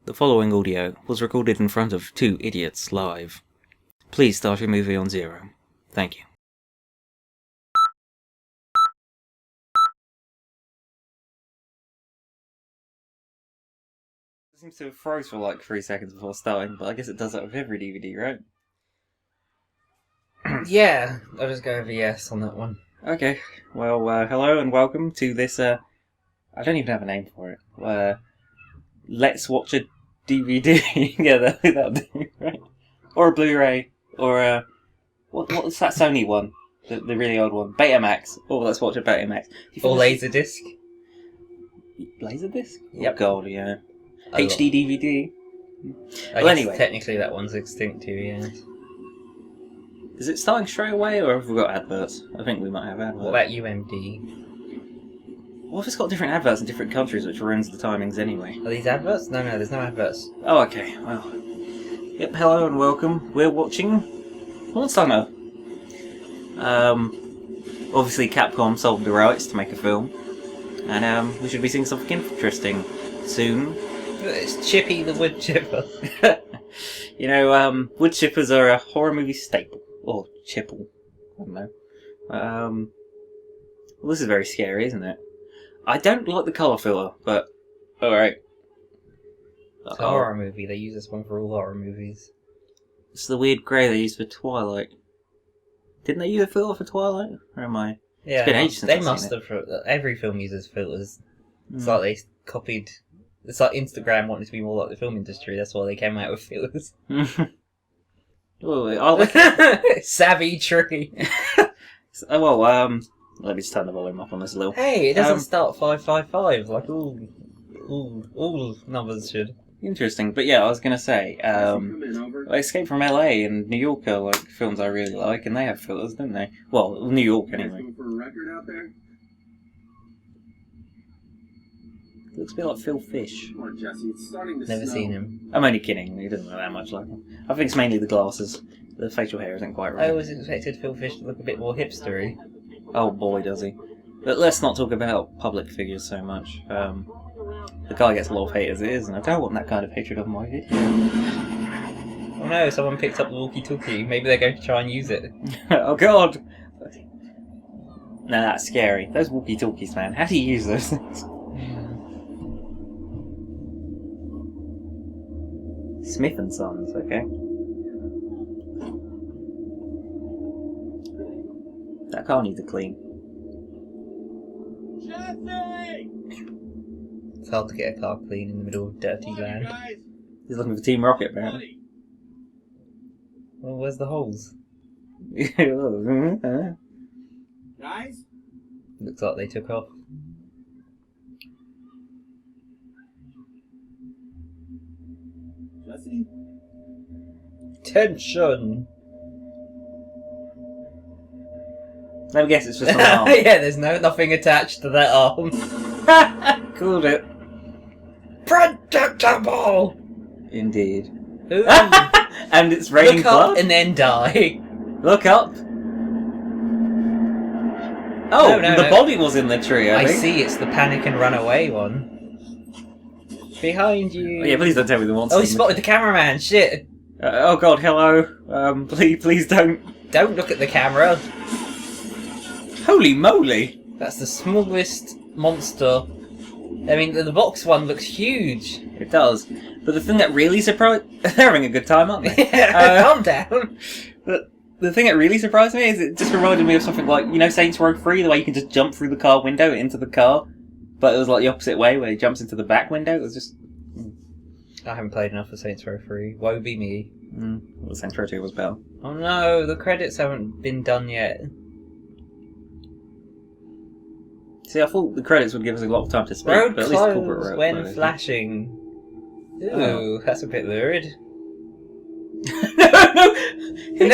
The following audio was recorded in front of two idiots live. Please start your movie on 0. Thank you. It seems to have froze for like 3 seconds before starting, but I guess it does that with every DVD, right? Yeah, I'll just go over yes on that one. Okay, well, hello and welcome to this, I don't even have a name for it. Let's watch a DVD. Yeah, that'll do, right? Or a Blu-ray, or what's that Sony one? The really old one. Betamax. Oh, let's watch a Betamax. Or Laserdisc. Laserdisc? Yep. Oh, God, yeah. Oh, HD DVD. Well, anyway. Technically that one's extinct too, yeah. Is it starting straight away, or have we got adverts? I think we might have adverts. What about UMD? What if it's got different adverts in different countries, which ruins the timings anyway? Are these adverts? No, there's no adverts. Oh, okay. Well, yep. Hello and welcome. We're watching Monster Hunter. Obviously Capcom sold the rights to make a film, and we should be seeing something interesting soon. It's Chippy the Wood Chipper. You know, wood chippers are a horror movie staple. Or chipple. I don't know. Well, this is very scary, isn't it? I don't like the colour filler, but alright. It's a horror movie. They use this one for all horror movies. It's the weird grey they used for Twilight. Didn't they use a filter for Twilight? Or am I? Yeah, it's been ages since they I've must seen have. Every film uses filters. It's Mm. like they copied. It's like Instagram wanted to be more like the film industry. That's why they came out with filters. Oh, I like Savvy tree. well, let me just turn the volume up on this a little. Hey, it doesn't start 555 like all numbers should. Interesting, but yeah, I was gonna say, Escape from LA and New York are like films I really like, and they have filters, don't they? Well, New York anyway. Looks a bit like Phil Fish. Never seen him. I'm only kidding. He doesn't look that much like him. I think it's mainly the glasses. The facial hair isn't quite right. I always expected Phil Fish to look a bit more hipstery. Oh boy, does he. But let's not talk about public figures so much. The guy gets a lot of hate as it is, and I don't want that kind of hatred of my video. Oh no, someone picked up the walkie-talkie. Maybe they're going to try and use it. Oh god! No, that's scary. Those walkie-talkies, man. How do you use those things? Smith and Sons, okay. That car needs a clean. Jesse! It's hard to get a car clean in the middle of dirty land. He's looking for Team Rocket, apparently. Well, where's the holes? Guys? Looks like they took off. Jesse? Tension! Let me guess, it's just an arm. Yeah, there's nothing attached to that arm. Called it. Predictable! Indeed. Ooh. And it's raining Look up blood? and then die. Look up! Oh, No, the body was in the tree, I I think. see, it's the panic and run away one. Behind you. Oh, yeah, please don't tell me the monster. Oh, he spotted the cameraman, shit! Oh god, hello. Please don't. Don't look at the camera. Holy moly! That's the smallest monster. I mean, the box one looks huge. It does. But the thing that really surprised... They're having a good time, aren't they? Calm down. But the thing that really surprised me is it just reminded me of something like, you know, Saints Row 3, the way you can just jump through the car window into the car, but it was like the opposite way, where he jumps into the back window. It was just... I haven't played enough for Saints Row 3. Woe be me. Well, Saints Row 2 was better. Oh no, the credits haven't been done yet. See, I thought the credits would give us a lot of time to speak, Road but at least corporate closed road when closed. flashing. Ooh, Oh. that's a bit lurid. No! No.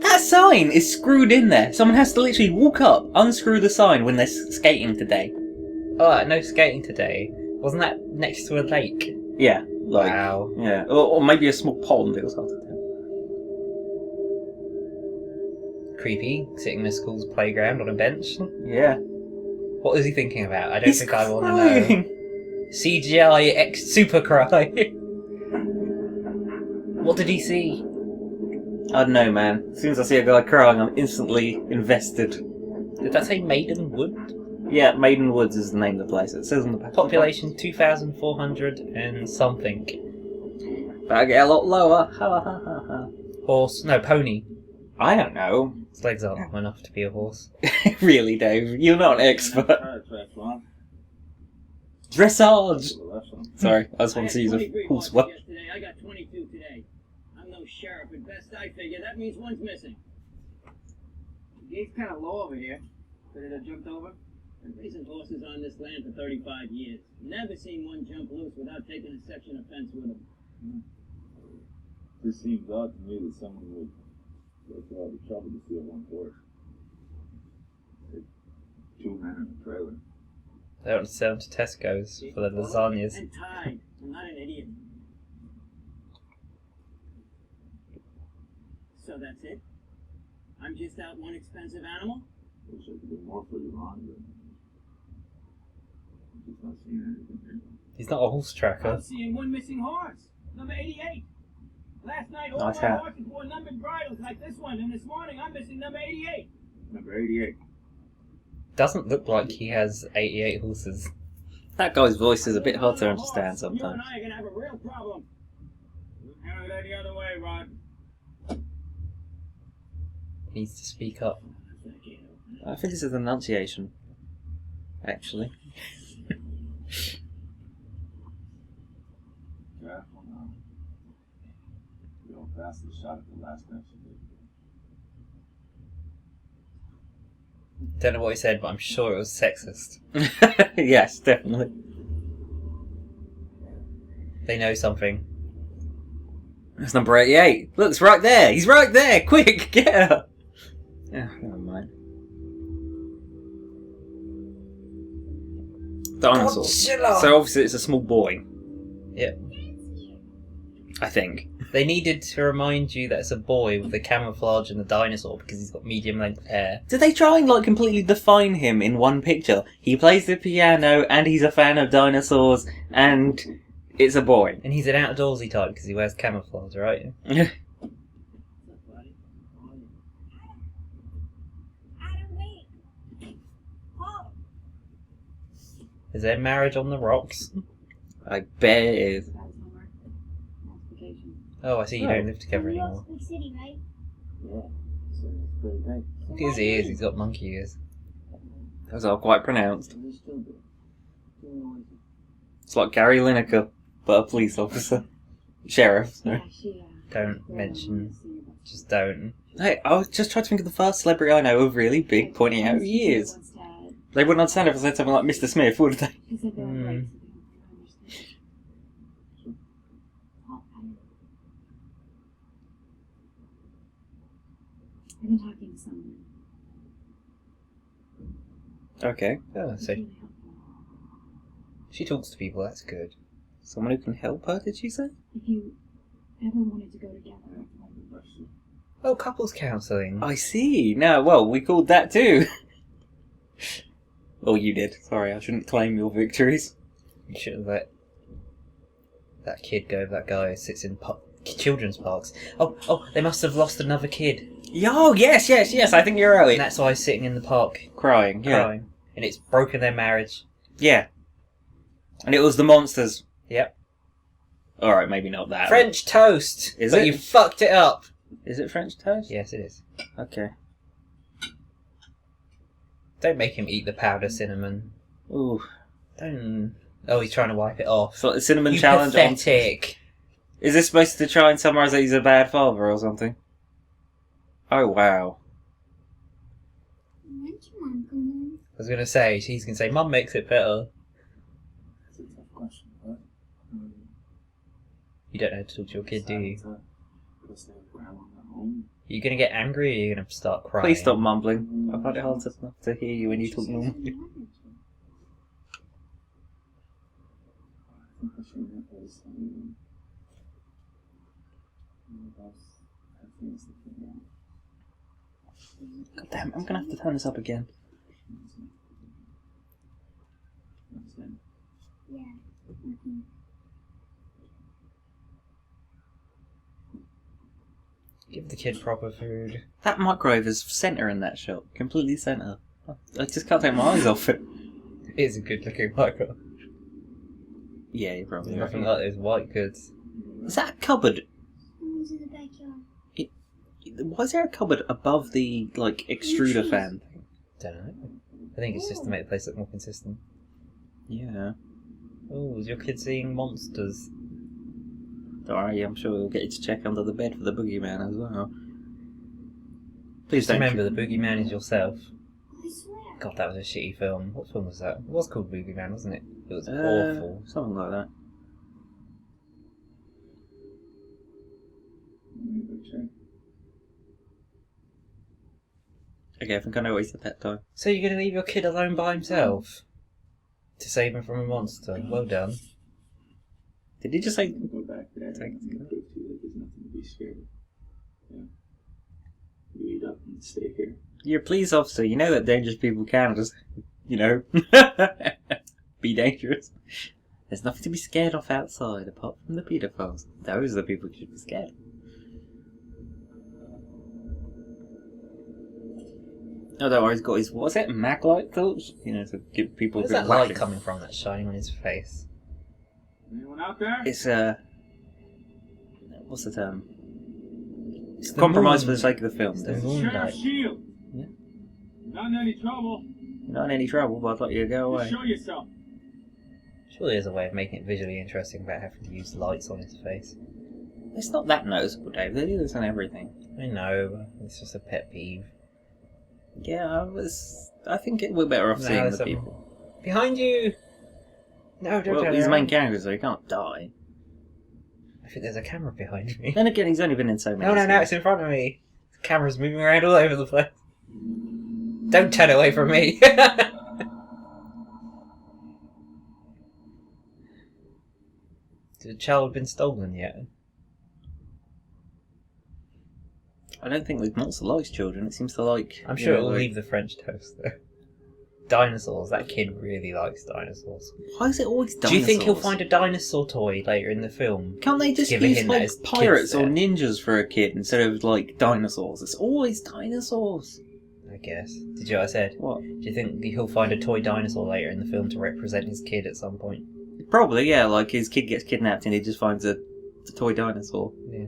That sign is screwed in there. Someone has to literally walk up, unscrew the sign when they're skating today. Oh, no skating today. Wasn't that next to a lake? Yeah, like... Wow. Yeah, or maybe a small pond, it was hard to tell. Creepy, sitting in a school's playground on a bench. Yeah. What was he thinking about? I don't He's think I want to crying. know. CGI X Super Cry. What did he see? I don't know, man. As soon as I see a guy crying, I'm instantly invested. Did that say Maiden Wood? Yeah, Maiden Woods is the name of the place. It says on the back. Population 2,400 and something. Better get a lot lower. Ha ha ha ha. Horse. No, pony. I don't know. His legs aren't long enough to be a horse. Really, Dave? You're not an expert. Dressage! Sorry, I just want to use a horse well. Yesterday, I got 22 today. I'm no sheriff, but best I figure, that means one's missing. The gate's kind of low over here. Could it have jumped over? I've been raising horses on this land for 35 years. Never seen one jump loose without taking a section of fence with him. This seems odd to me that someone would go through all the trouble to steal one horse. Two men in a trailer. They want to sell them to Tesco's for their lasagnas. And tied. I'm not an idiot. So that's it? I'm just out one expensive animal? Wish I could do more for you, Ron, but I'm just not seeing anything here. He's not a horse tracker. I'm seeing one missing horse. Number 88. Last night, all Nice my hat. horses wore numbered bridles like this one, and this morning I'm missing number 88. Number 88. Doesn't look like he has 88 horses. That guy's voice is a bit hard to understand You sometimes. and I are gonna have a real problem. Handle it any other way, Rod. He needs to speak up. I think this is enunciation, actually. Careful now. You don't pass the shot at the last match you did. Don't know what he said, but I'm sure it was sexist. Yes, definitely. They know something. That's number 88. Look, it's right there. He's right there. Quick, get her. Yeah, never mind. Dinosaur. Godzilla! So obviously it's a small boy. Yep. I think. They needed to remind you that it's a boy with the camouflage and the dinosaur because he's got medium length hair. Did they try and like completely define him in one picture? He plays the piano and he's a fan of dinosaurs and it's a boy. And he's an outdoorsy type because he wears camouflage, right? Adam, wait. Paul. Is there marriage on the rocks? I bet it is. Oh, I see you don't live together New anymore. York's big city, right? Yeah, so it's pretty great. Look at his ears, he's got monkey ears. Those are quite pronounced. We still do. It's like Gary Lineker, but a police officer. Sheriff, sorry. Don't mention, just don't. Hey, I was just trying to think of the first celebrity I know of really big, pointing out years. They wouldn't understand if I said something like Mr. Smith, would they? Hmm. I've been talking to someone. Okay. Oh, so she talks to people, that's good. Someone who can help her, did she say? If you ever wanted to go together, Oh, couples counselling. I see. No, well, we called that too. Well, you did. Sorry, I shouldn't claim your victories. You should have let that kid go with that guy who sits in children's parks. Oh, they must have lost another kid. Oh, yes, I think you're And right. that's why he's sitting in the park Crying, yeah. crying. And it's broken their marriage. Yeah. And it was the monsters. Yep. Alright, maybe not that. French toast! Is but it? you fucked it up! Is it French toast? Yes, it is. Okay. Don't make him eat the powder cinnamon. Ooh. Don't... Oh, he's trying to wipe it off. It's like the cinnamon You challenge. pathetic. Is this supposed to try and summarise that he's a bad father or something? Oh, wow. when's your mom coming? I was going to say, he's going to say, Mum makes it better. That's a tough question, but You don't know how to talk to your kid, do you? Go stay with grandma at home. You're going to get angry or you're going to start crying? Please stop mumbling. I find it hard enough to hear you when you talk normally. I think I should get this. God damn, I'm gonna have to turn this up again. Yeah. Give the kid proper food. That microwave is centre in that shot. Completely centre. I just can't take my eyes off it. It is a good looking micro. Yeah, you're probably Nothing right. like those white goods. Is that a cupboard? Someone's in the backyard. Why is there a cupboard above the, like, extruder fan thing? Don't know. I think it's just to make the place look more consistent. Yeah. Oh, is your kid seeing monsters? Don't worry, I'm sure we'll get you to check under the bed for the boogeyman as well. Please Just don't. remember, the boogeyman is yourself. I swear. God, that was a shitty film. What film was that? It was called Boogeyman, wasn't it? It was Uh, awful. Something like that. Okay, I think I know what he said that time. So you're going to leave your kid alone by himself? To save him from a monster? Well done. Did he just say... Go back there and Thanks. prove to you that there's nothing to be scared of. Yeah. You eat up and stay here. You're a police officer, you know that dangerous people can just, you know, be dangerous. There's nothing to be scared of outside apart from the paedophiles. Those are the people you should be scared of. Oh, don't worry, he's got his, what's it, mag light torch? You know, to give people Where's a bit that of light whacking. coming from that's shining on his face? Anyone out there? It's, what's the term? It's the compromise moon. for the sake of the film. It's the There's- moon. Sheriff Shield. Yeah. Not in any trouble. You're not in any trouble, but I'd like you to go away. Just show yourself. Surely there's a way of making it visually interesting without having to use lights on his face. It's not that noticeable, Dave. They do this on everything. I know, it's just a pet peeve. Yeah, I think we're better off No, seeing there's the something- people. Behind you! No, don't Well, turn he's the around. main character, so he can't die. I think there's a camera behind me. Then again, he's only been in so many. No, scenes. it's in front of me. The camera's moving around all over the place. Don't turn away from me. Has the child been stolen yet? I don't think the monster likes children. It seems to like. I'm you sure know, it'll like- leave the French toast though. Dinosaurs. That kid really likes dinosaurs. Why is it always dinosaurs? Do you think he'll find a dinosaur toy later in the film? Can't they just give a use hint that like his kid's pirates or there? ninjas for a kid instead of like dinosaurs? It's always dinosaurs. I guess. Did you know what I said? What? Do you think he'll find a toy dinosaur later in the film to represent his kid at some point? Probably, yeah. Like his kid gets kidnapped and he just finds a toy dinosaur. Yeah.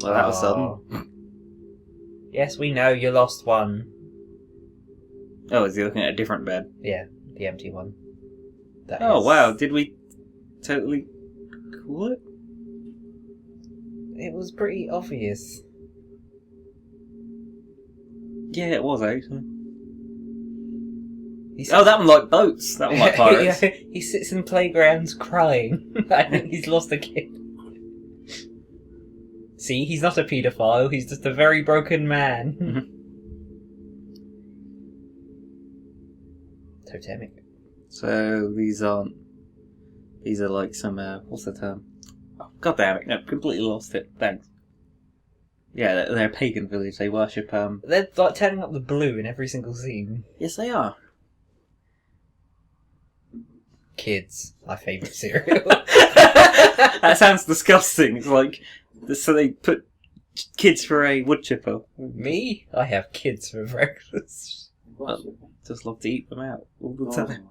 Well, that was Aw. sudden. Yes, we know you lost one. Oh, is he looking at a different bed? Yeah, the empty one. That Oh is- wow! Did we totally call it? It was pretty obvious. Yeah, it was actually. He Oh, that one like boats. That one like pirates. Yeah, he sits in playgrounds crying. I think he's lost a kid. See, he's not a paedophile, he's just a very broken man. Totemic. So these aren't. These are like some. What's the term? Oh, God damn it! No, completely lost it. Thanks. Yeah, they're a pagan village. They worship. They're like turning up the blue in every single scene. Yes, they are. Kids, my favourite cereal. That sounds disgusting. It's like so they put kids for a wood chipper. Me? I have kids for breakfast. Well, just love to eat them out all the time.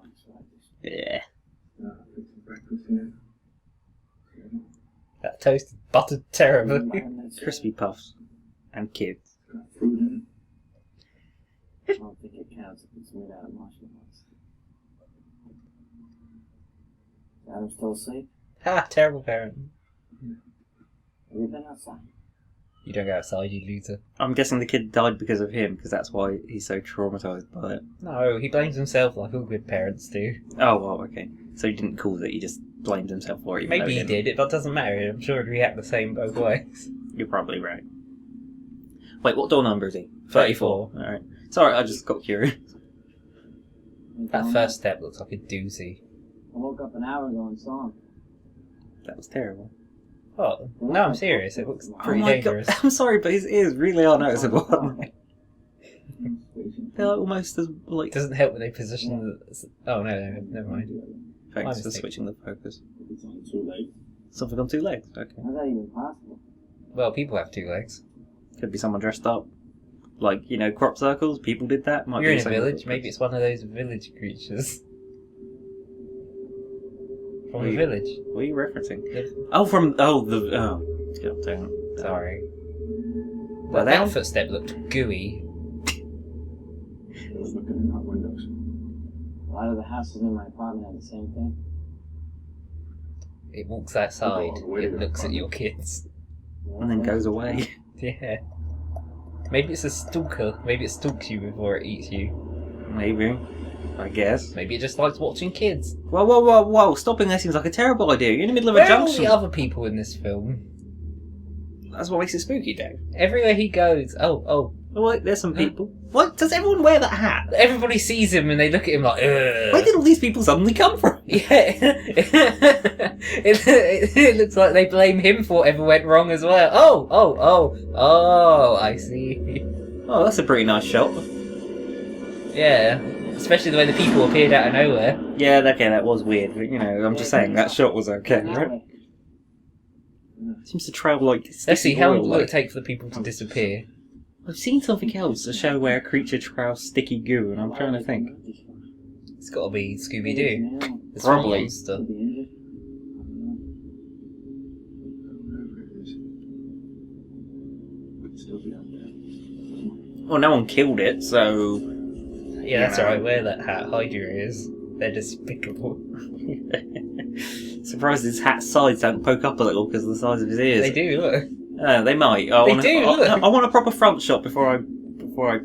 Yeah. That toast is buttered terribly. Crispy puffs and kids. I don't think it counts if it's made out of marshmallows. Adam still asleep? Ha, terrible parent. Have you been outside? You don't go outside, you loser. I'm guessing the kid died because of him, because that's why he's so traumatized by it. No, he blames himself like all good parents do. Oh, well, okay. So he didn't cause it, he just blamed himself for it. even though Maybe he didn't. did, but it doesn't matter. I'm sure he'd react the same both ways. You're probably right. Wait, what door number is he? 34. Alright. Sorry, I just got curious. That first step looks like a doozy. I woke up an hour ago and saw him. That was terrible. Oh, no, I'm serious. It looks pretty oh my dangerous. God. I'm sorry, but his ears really are noticeable. aren't they? They're like almost as, like... It doesn't help when they position the... Oh, no, never mind. Thanks my for mistake. switching the focus. It's on 2 legs. Something on 2 legs, okay. How's that even possible? Well, people have 2 legs. Could be someone dressed up. Like, crop circles. People did that. Might You're be in a the same village. with Maybe it's one of those village creatures. From a Wait. village. What are you referencing? The- Oh, God damn. Sorry. Well, That that footstep looked gooey. I was looking in our windows. A lot of the houses in my apartment have the same thing. It walks outside. Oh, wait a It minute. looks at your kids. and then goes away. Yeah. Maybe it's a stalker. Maybe it stalks you before it eats you. Maybe. I guess. Maybe it just likes watching kids. Whoa. Stopping there seems like a terrible idea. You're in the middle of a Where are all junction. the other people in this film? That's what makes it spooky, Dave. Everywhere he goes, oh. Oh, wait, there's some people. What? Does everyone wear that hat? Everybody sees him and they look at him like, ugh. Where did all these people suddenly come from? Yeah, it looks like they blame him for whatever went wrong as well. Oh, I see. Oh, that's a pretty nice shot. Yeah, especially the way the people appeared out of nowhere. Yeah, okay, that was weird, but I'm just saying that shot was okay, right? Seems to trail like. Let's see, sticky how oil, long will it like- take for the people to disappear? I've seen something else, a show where a creature trails sticky goo, and I'm trying to think. It's gotta be Scooby-Doo. The Probably. monster. Wherever it is. Could still be out there. Well, no one killed it, so. Yeah, that's alright, wear that hat, hide your ears. They're despicable. Surprised his hat's sides don't poke up a little because of the size of his ears. They do, look. They might. Look. I want a proper front shot before I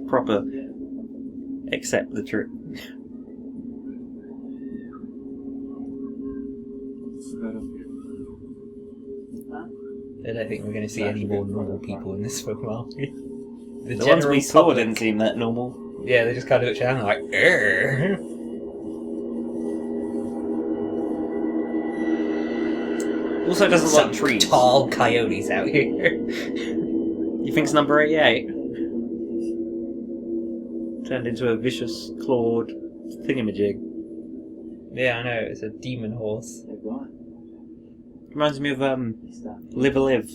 proper accept the truth. What's that up here? I don't think we're going to see any more normal people in this film, are we? The ones we general saw public- didn't seem that normal. Yeah, they just kind of looked around like, "Urgh." Also, it doesn't Some like trees. tall coyotes out here. You think it's number 88? Turned into a vicious, clawed thingamajig. Yeah, I know, it's a demon horse. They're gone. Reminds me of They stopped. Live a Live,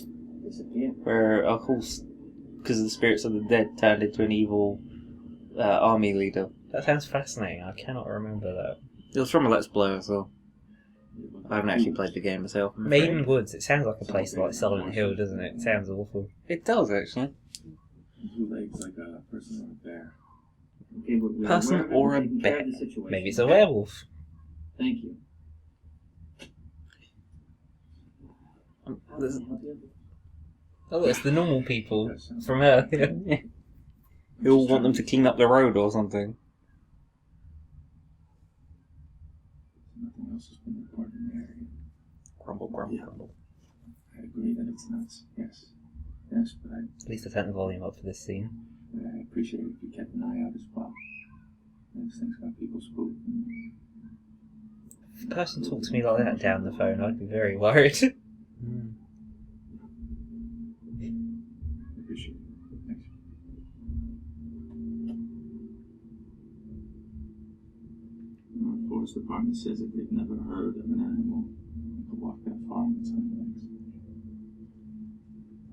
Disappeared. where a horse, because of the spirits of the dead, turned into an evil army leader. That sounds fascinating, I cannot remember that. It was from a Let's Play, so I haven't actually played the game myself. I'm afraid. Maiden Woods, it sounds like a place like Silent Hill, doesn't it? It sounds awful. It does, actually. 2 legs like a person or a bear. Okay, we're Person aware of it. or We're a taking care of bear? the situation. Maybe it's a werewolf. Thank you. There's- Oh, it's the normal people from earlier. You all want them to clean up the road or something. Nothing else has been reported in the area. Grumble. I agree that it's nuts. Yes. Yes, but At least I turned the volume up for this scene. I appreciate it if you kept an eye out as well. These things got people spooked. If a person talked to me like that down the phone, I'd be very worried. I appreciate it. Thanks. The forest department says that they've never heard of an animal that could walk that far on its own legs.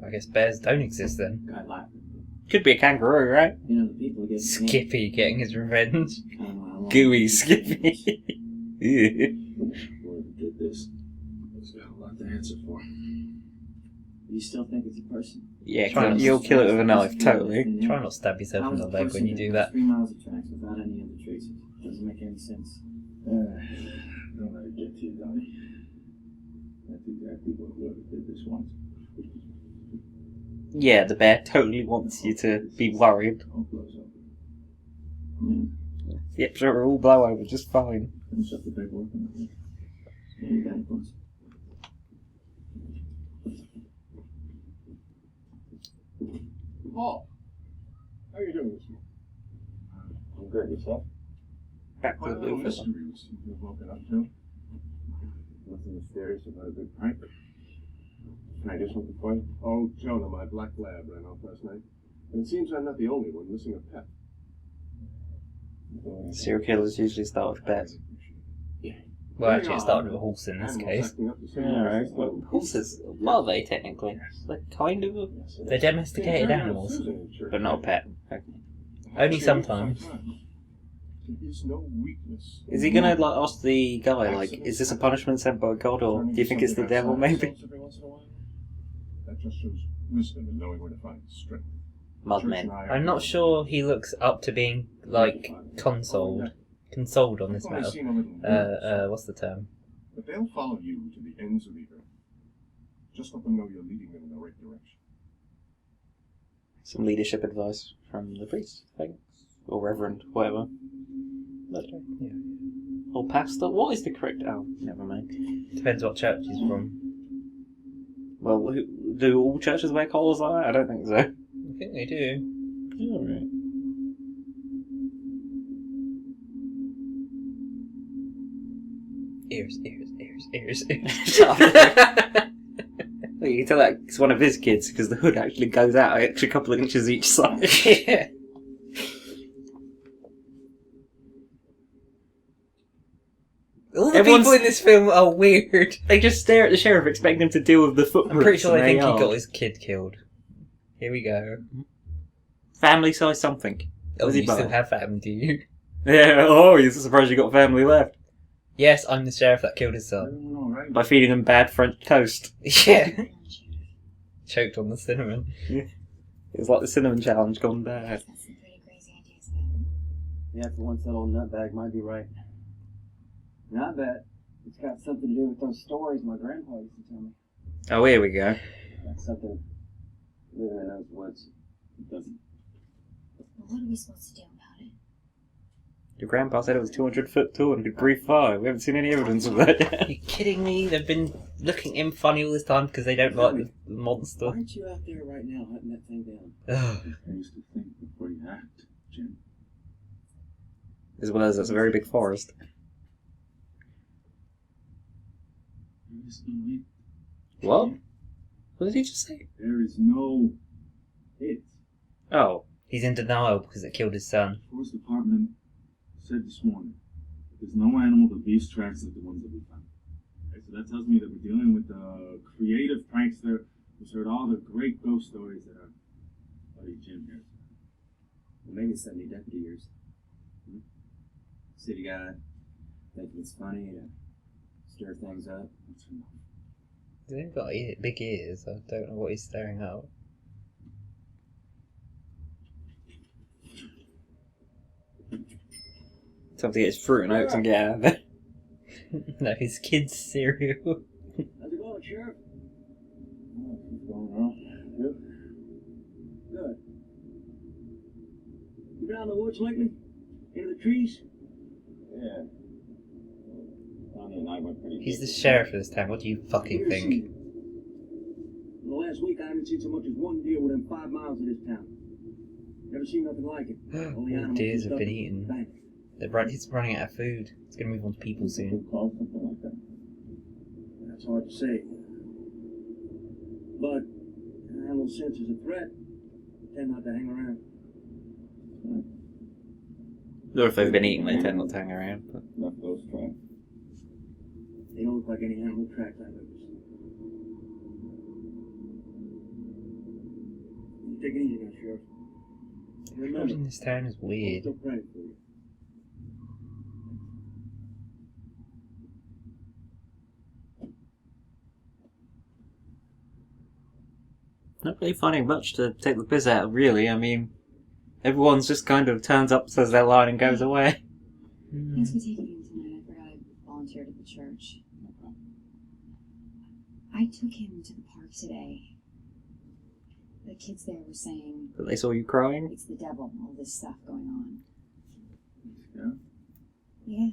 I guess bears don't exist then. Guy laughed. Could be a kangaroo, right? You know, the people get Skippy getting his revenge. I don't know how long. Gooey Skippy. Whoever did this has got a lot to answer for. You still think it's a person? Yeah, Try not to- you'll kill it with a knife, totally. Try not to stab yourself in the leg when you do that. 3 miles of tracks without any other traces. Doesn't make any sense. Don't let it get to you, Donnie. That's exactly what whoever did this wants. Yeah, the bear totally wants you to be worried. All blows up. Yeah. Yep, sure, it'll all blow over just fine. Finish up the paperwork on it. Yeah, you got it, boss. Paul, how are you doing this morning? I'm good, yourself? Back to the blue fella. mysteries you've woken up to? Nothing mysterious about a big prank? Can I do something for you? Oh, Jonah, my black lab ran off last night. And it seems I'm not the only one missing a pet. Serial killers usually start with pets. Yeah, Well, actually, it started with a horse in this Animals case. acting up the same Yeah, way right. as Well, those. horses, what are they technically? They're kind of a... They're domesticated animals. But not a pet. Okay. Only sometimes. There is no weakness. Is he gonna like ask the guy like, is this a punishment sent by God, or do you think it's the devil? Maybe. Every once in a while. That just shows wisdom and knowing where to find strength. Mudmen. I'm not sure he looks up to being, like, consoled on this matter. What's the term? But they'll follow you to the ends of the earth. Just let them know you're leading them in the right direction. Some leadership advice from the priest, thanks, or reverend, whatever. Yeah. Or pastor. What is the correct? Oh, never mind. Depends what church he's from. Well, do all churches wear collars like that? I don't think so. I think they do. Alright. Ears. Shut up. Well, you can tell that it's one of his kids because the hood actually goes out an extra couple of inches each side. Yeah. All the Everyone's- people in this film are weird. They just stare at the sheriff, expecting him to deal with the footprints. I'm pretty sure they in think their he yard. got his kid killed. Here we go. Family size something. Oh, Was he you still bad? have family, do you? Yeah. Oh, you're surprised you got family left Yes, I'm the sheriff that killed his son. Everyone all right? by feeding them bad French toast. Yeah. Choked on the cinnamon. It's like the cinnamon challenge gone bad. That's some pretty crazy ideas about it. Yeah, for once that old nutbag might be right. Not bet. It's got something to do with those stories my grandpa used to tell me. Oh, here we go. That's something living in those woods. It doesn't. But what are we supposed to do about it? Your grandpa said it was 200 foot tall and could breathe fire. We haven't seen any evidence of that yet. Are you kidding me? They've been looking at him funny all this time because they don't like the monster. Why aren't you out there right now hunting that thing down? Ugh. I used to think before you act, Jim. As well as it's a very big forest. There is no it. What? What did he just say? There is no it. Oh. He's in denial because it killed his son. The Forest Department said this morning that there's no animal that leaves tracks like the ones that we found. Okay, so that tells me that we're dealing with a creative prankster who's heard all the great ghost stories that our buddy Jim hears. Well, maybe 70 deputy years. City guy, thinking it's funny to stir things up. That's enough. He's got big ears. I don't know what he's staring at. Time to get his fruit and oats and get out of there. No, his kid's cereal. How's it going, Sheriff? Oh, what's going on? Good. Good. You been out in the woods lately? Into the trees? Yeah. Tony and I went pretty He's the deep. sheriff of this town. What do you fucking think? In the last week, I haven't seen so much as one deer within 5 miles of this town. Never seen nothing like it. Only All animals deers and have been stuff. eaten. Bang. He's running out of food. It's going to move on to people soon. Could call something like that. That's hard to say. But animals sense as a threat, they tend not to hang around. Or if they've been eaten, they tend not to hang around. But... Left those tracks. They don't look like any animal tracks I've ever seen. You take it easy now, Sheriff. Everyone Remember, in this town is I'm weird. still praying for you. Not really finding much to take the piss out of, really. I mean, everyone's just kind of turns up, says their line, and goes away. Thanks for taking him tonight. I forgot I volunteered at the church. No problem. I took him to the park today. The kids there were saying But they saw you crying. it's the devil, all this stuff going on. Yeah. Yeah,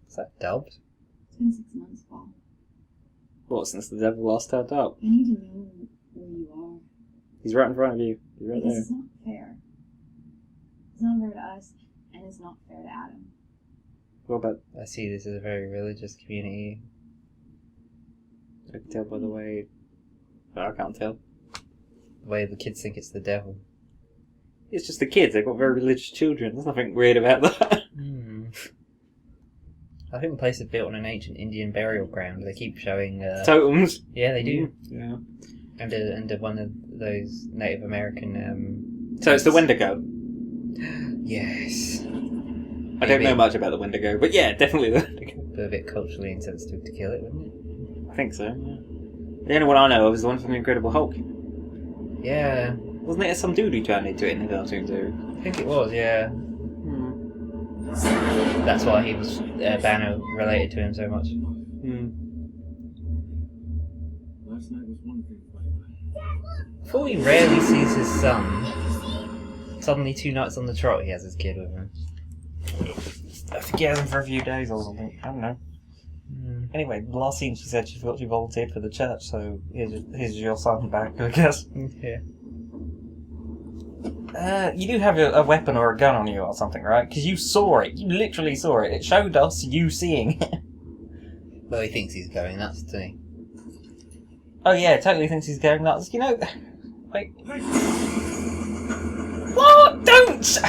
Is that dubbed? it's been 6 months, Paul. What, since the devil last turned up? I need to know where you are. He's right in front of you. He's right Because there. it's not fair. It's not fair to us, and it's not fair to Adam. What about... I see this as a very religious community. I can tell by the way... But I can't tell. The way the kids think it's the devil. It's just the kids. They've got very religious children. There's nothing weird about that. I think the place is built on an ancient Indian burial ground. They keep showing. Totems. Yeah, they do. Yeah. And one of those Native American. So it's the Wendigo. Yes. I don't know much about the Wendigo, but yeah, definitely the Wendigo. But a bit culturally insensitive to kill it, wouldn't it? I think so. Yeah. The only one I know of is the one from the Incredible Hulk. Yeah, Wasn't it some dude who turned into it in the cartoon too? I think it was. Yeah, that's why he was Banner related to him so much. Last night was one thing, Before he rarely sees his son, suddenly 2 nights on the trot he has his kid with him. I think he has him for a few days or something. I don't know. Anyway, the last scene she said she forgot she volunteered for the church, so here's your son back, I guess. Yeah. You do have a weapon or a gun on you or something, right? Because you saw it. You literally saw it. It showed us you seeing it. Well, he thinks he's going nuts, doesn't he? Oh yeah, totally thinks he's going nuts. You know, like... What? Don't!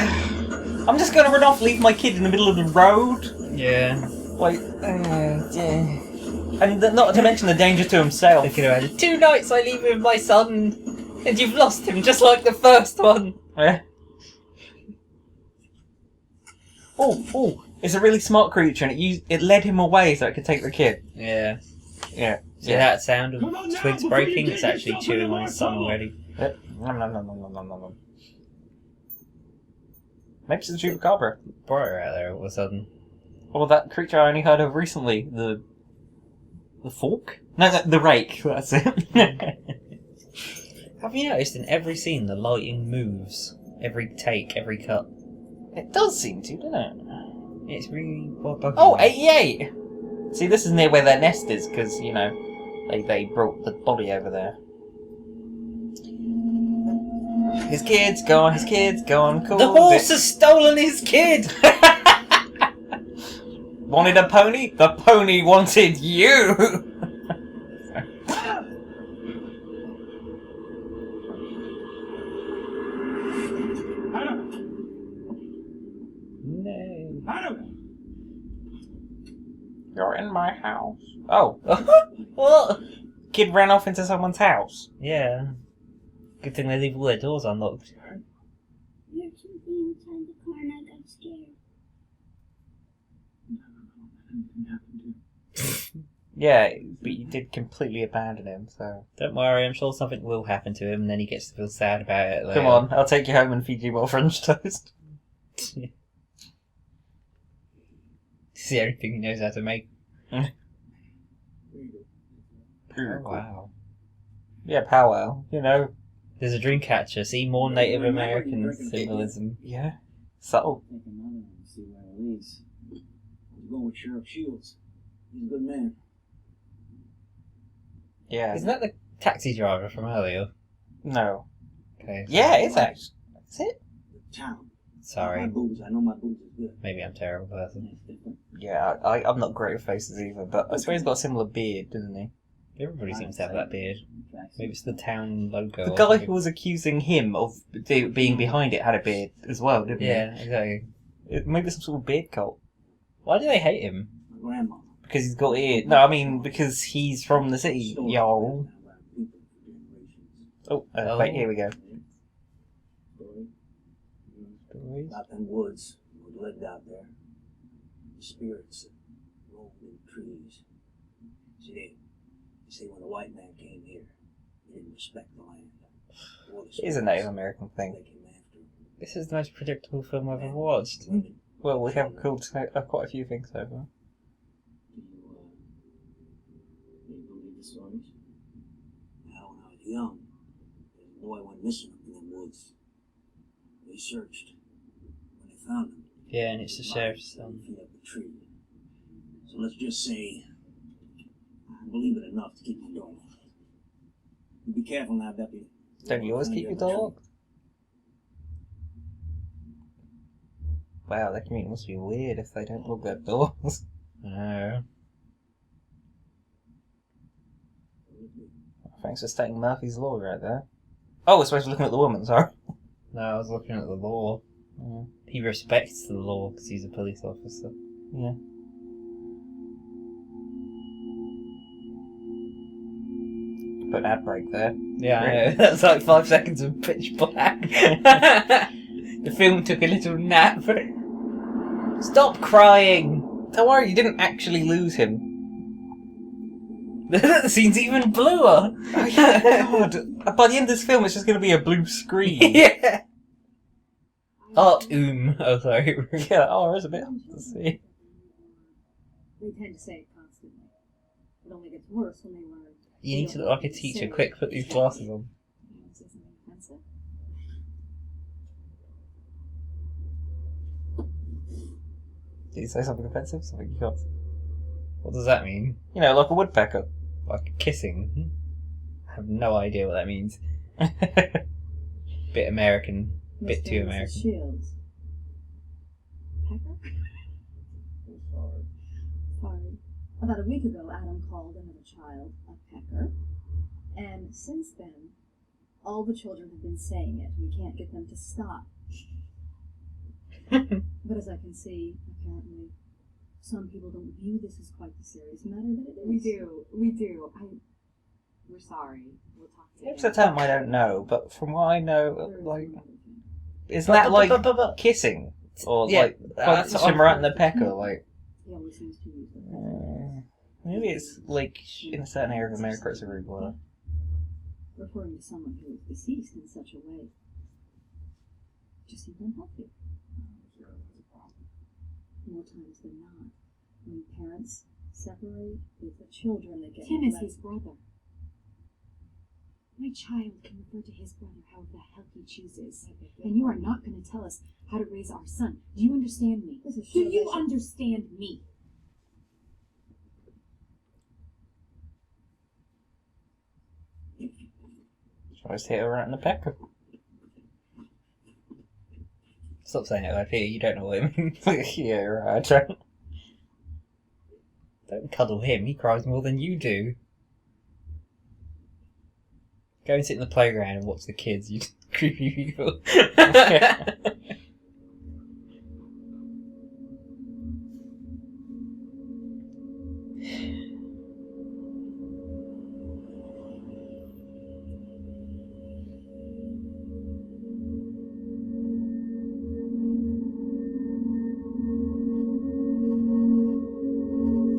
I'm just going to run off, leave my kid in the middle of the road. Yeah. Like, yeah. And not to mention the danger to himself. They could have had 2 nights I leave with my son, and you've lost him just like the first one. Yeah. Oh, it's a really smart creature, and it led him away so it could take the kid. Yeah. Yeah. See that sound of twigs breaking? It's actually chewing on his son already. Yep. Nom. Maybe it's a chupacabra. Brighter out there all of a sudden. Or that creature I only heard of recently, the fork? No, the rake, that's it. Have you noticed in every scene the lighting moves? Every take, every cut. It does seem to, doesn't it? It's really buggy. Oh, 88! See, this is near where their nest is, because, you know, they brought the body over there. His kid's gone, cool. The horse has stolen his kid! Wanted a pony? The pony wanted you! You're in my house. Oh. What? Kid ran off into someone's house. Yeah. Good thing they leave all their doors unlocked. I heard something inside the car and I got scared. Yeah, but you did completely abandon him, so... Don't worry, I'm sure something will happen to him and then he gets to feel sad about it later. Come on, I'll take you home and feed you more French toast. It's the only thing he knows how to make. Oh, Wow. Yeah, powwow, you know. There's a dream catcher. See more Native American symbolism. Yeah, subtle. Take another one and see where it leads. I'm going with Sheriff Shields. He's a good man. Yeah. Isn't that the taxi driver from earlier? No. Okay. Yeah, it's actually... That's it? The town. Sorry. My boobs. I know my boobs is good. Maybe I'm a terrible person. Yeah, I'm not great with faces either, but I swear he's got a similar beard, doesn't he? Everybody seems to have that beard. Maybe it's the town logo. The guy who was accusing him of being behind it had a beard as well, didn't Yeah, exactly. he? Maybe some sort of beard cult. Why do they hate him? My grandma. Because he's got ear. No, I mean because he's from the city, yo. Oh, wait, here we go. Out in the woods, we lived out there. The spirits that roamed in the trees. See, they say when the white man came here, he didn't respect the land. It is a Native American thing. They came after him. This is the most predictable film I've ever watched. Women. Well, we have called quite a few things so far. Do you believe the stories? Now, when I was young, there's a boy went missing up in the woods. They searched. When they found him, Yeah, and it's the sheriff's son. feet up the tree. So let's just say, I believe it enough to keep my dog. You be careful now, Deputy. Don't you always keep your dog? Wow, that community must be weird if they don't lock their doors. No. Thanks for stating Murphy's Law right there. Oh, we're supposed to be looking at the woman, sorry. No, I was looking at the law. Yeah. He respects the law because he's a police officer. Yeah. put an ad break there. Yeah, I know. That's like 5 seconds of pitch black. The film took a little nap. Stop crying! Don't worry, you didn't actually lose him. The scene's even bluer. Oh yeah, God. By the end of this film, it's just going to be a blue screen. Yeah. Oh, sorry. Yeah, oh, there's a bit to see. They tend to say it constantly. It only gets worse when they learn. You need to look like a teacher. Quick, put these glasses on. This isn't offensive. Did you say something offensive? Something you got? What does that mean? You know, like a woodpecker. Like kissing? I have no idea what that means. Bit American. Bit too American. Shields. Pecker? Sorry. About a week ago, Adam called another child a pecker. And since then, all the children have been saying it. We can't get them to stop. But as I can see, apparently, some people don't view this as quite the serious matter that it is. We do. We're sorry. We'll talk to you. It's a term I don't know, but from what I know, like, isn't that like kissing? Or Yeah, like that's what Shimmerat and the Pecker, like... He always seems to use it. Maybe it's like in a certain area of America it's a rude word. Referring to someone who is deceased in such a way just seems unhealthy. More times than not, when parents separate, it's the children that get Tim is left. his brother. My child can refer to his brother however the hell he chooses. And you are not going to tell us how to raise our son. Do you understand me? This is Do so you basic. understand me? Tries to hit her right in the pecker. Stop saying it like Peter, you don't know what it means. Yeah, right. Don't. Don't cuddle him, he cries more than you do. Go and sit in the playground and watch the kids, you creepy people.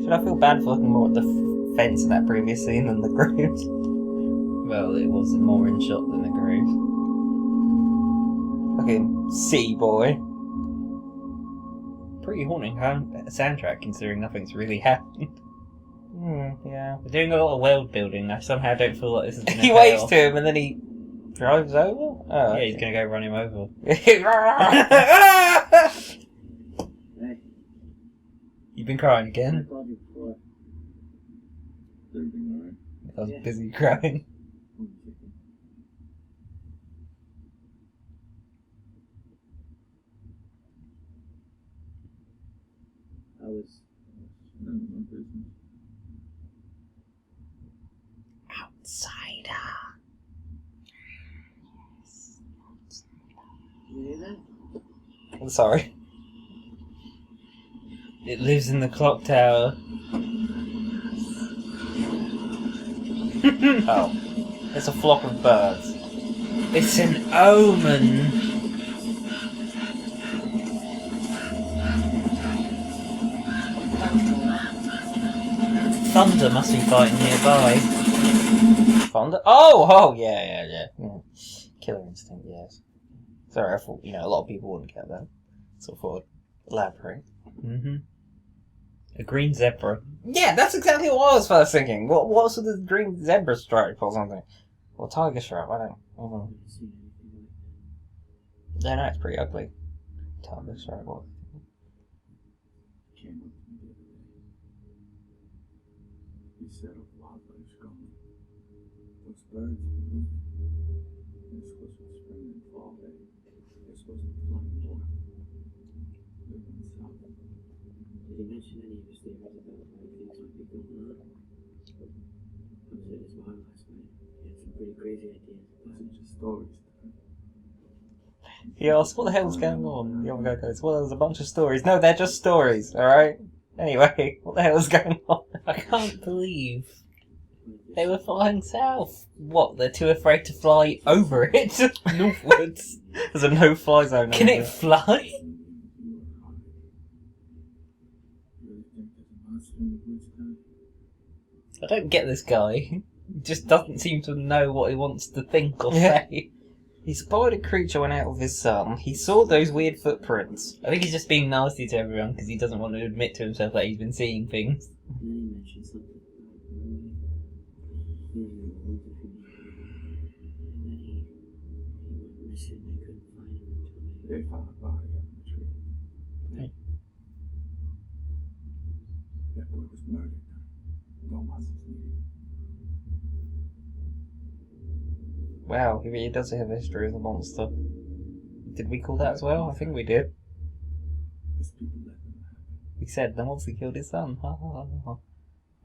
Should I feel bad for looking more at the fence in that previous scene than the graves? Well, it was more in shot than the grave. Fucking sea boy. Pretty haunting soundtrack considering nothing's really happened. Yeah. We're doing a lot of world building. I somehow don't feel like this is going to He waves to him and then he drives over? Oh, Yeah, he's going to go run him over. okay. Hey, You've been crying I again? called you before. Everything alright? I was Yeah. busy crying. I was. None of my business. Outsider. You hear that? I'm sorry. It lives in the clock tower. Oh. It's a flock of birds. It's an omen. Thunder must be fighting nearby. Thunder? Oh, yeah. Killer instinct, yes. Sorry, I thought, a lot of people wouldn't get that. So I thought I'd elaborate. Mm-hmm. A green zebra. Yeah, that's exactly what I was first thinking. What's with the green zebra stripe or something? Or tiger stripe, I don't know. Seen anything like Yeah, no, it's pretty ugly. Tiger stripe, what? Came up to me the other day. He said a wildlife's gone. Those birds are moving. They're supposed to spring and fall. They're supposed to be flying more. They're going south. Did he mention any of his theories about why things might be going on? I was at his bar last night. He had some pretty crazy ideas. Those are just stories. He asked, what the hell's going on? The other guy goes, well, there's a bunch of stories. No, they're just stories, alright? Anyway, what the hell is going on? I can't believe They were flying south. What? They're too afraid to fly over it? Northwards? There's a no-fly zone. Can over it fly? Really think there's a monster in the woods, guy? I don't get this guy. He just doesn't seem to know what he wants to think or Yeah. say. He spotted a creature went out with his son. He saw those weird footprints. I think he's just being nasty to everyone because he doesn't want to admit to himself that he's been seeing things. And then he mentioned something about being in the woods a few days ago. And then he went missing. They couldn't find him until They found a body up in the tree. Hey. That boy was murdered. No monsters needed. Wow, he really does have a history as a monster. Did we call that as well? I think we did. These people let them happen. We said the monster killed his son.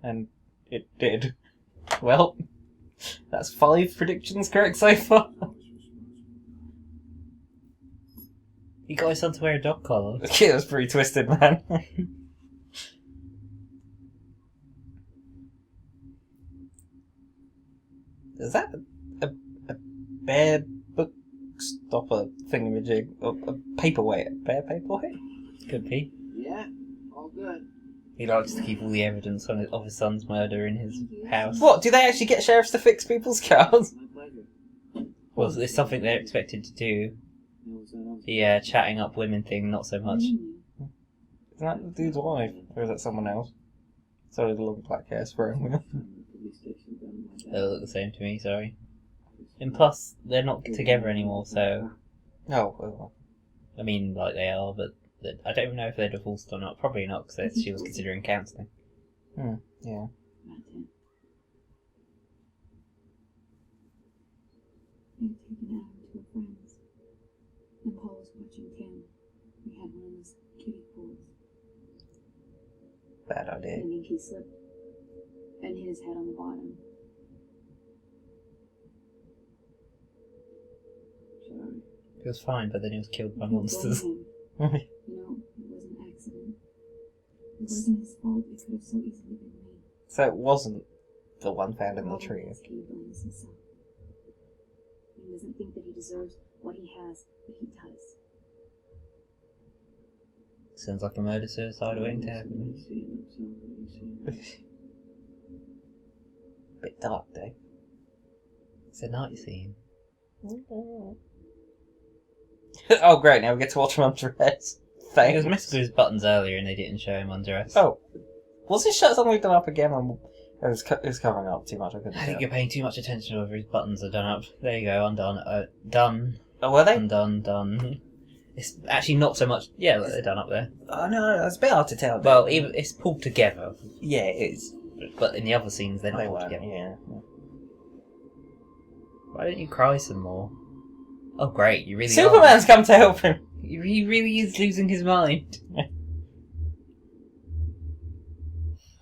And it did. Well, that's 5 predictions correct so far. You got his son to wear a dog collar. Yeah, that's pretty twisted, man. Is that a bear bookstopper thingamajig? A paperweight? A bear paperweight? Could be. Yeah, all good. He likes to keep all the evidence of his son's murder in his house. What? Do they actually get sheriffs to fix people's cars? My pleasure. Well, it's something they're expected to do. That was that. The chatting up women thing, not so much. Isn't that the dude's wife? Or is that someone else? Sorry, the long black hair spraying wheel. Police station down in my They look the same to me, sorry. And plus, they're not together anymore, so... Oh, well. I mean, like they are, but I don't even know if they're divorced or not. Probably not, because she was considering counselling. Yeah. That's it. We had taken Adam to a friend's, and Paul was watching Tim. We had one of those kiddie pools. Bad idea. I think he slipped and hit his head on the bottom. Sorry. He was fine, but then he was killed by Don't blame monsters. him. You know, it was an accident. It wasn't his fault. It could have so easily been me. So it wasn't the one found in the All tree. he blames himself. He doesn't think that he deserves what he has, but he does. Sounds like a murder-suicide waiting to happen. He's seeing himself and he's seeing Bit dark, Dave. It's a night scene. Oh, great, now we get to watch him undress. He was messing with his buttons earlier and they didn't show him undressed. Oh. Was his shirt suddenly done up again? It was covering up too much, I couldn't I think tell. you're paying too much attention to whether his buttons are done up. There you go, undone. Done. Oh, were they? Undone, done. It's actually not so much... Yeah, look, they're done up there. Oh, no, it's a bit hard to tell. Well, even it's pulled together. Yeah, it is. But in the other scenes, they're not They pulled weren't, together. yeah. Why don't you cry some more? Oh, great, you really Superman's come to help him! are. He really is losing his mind.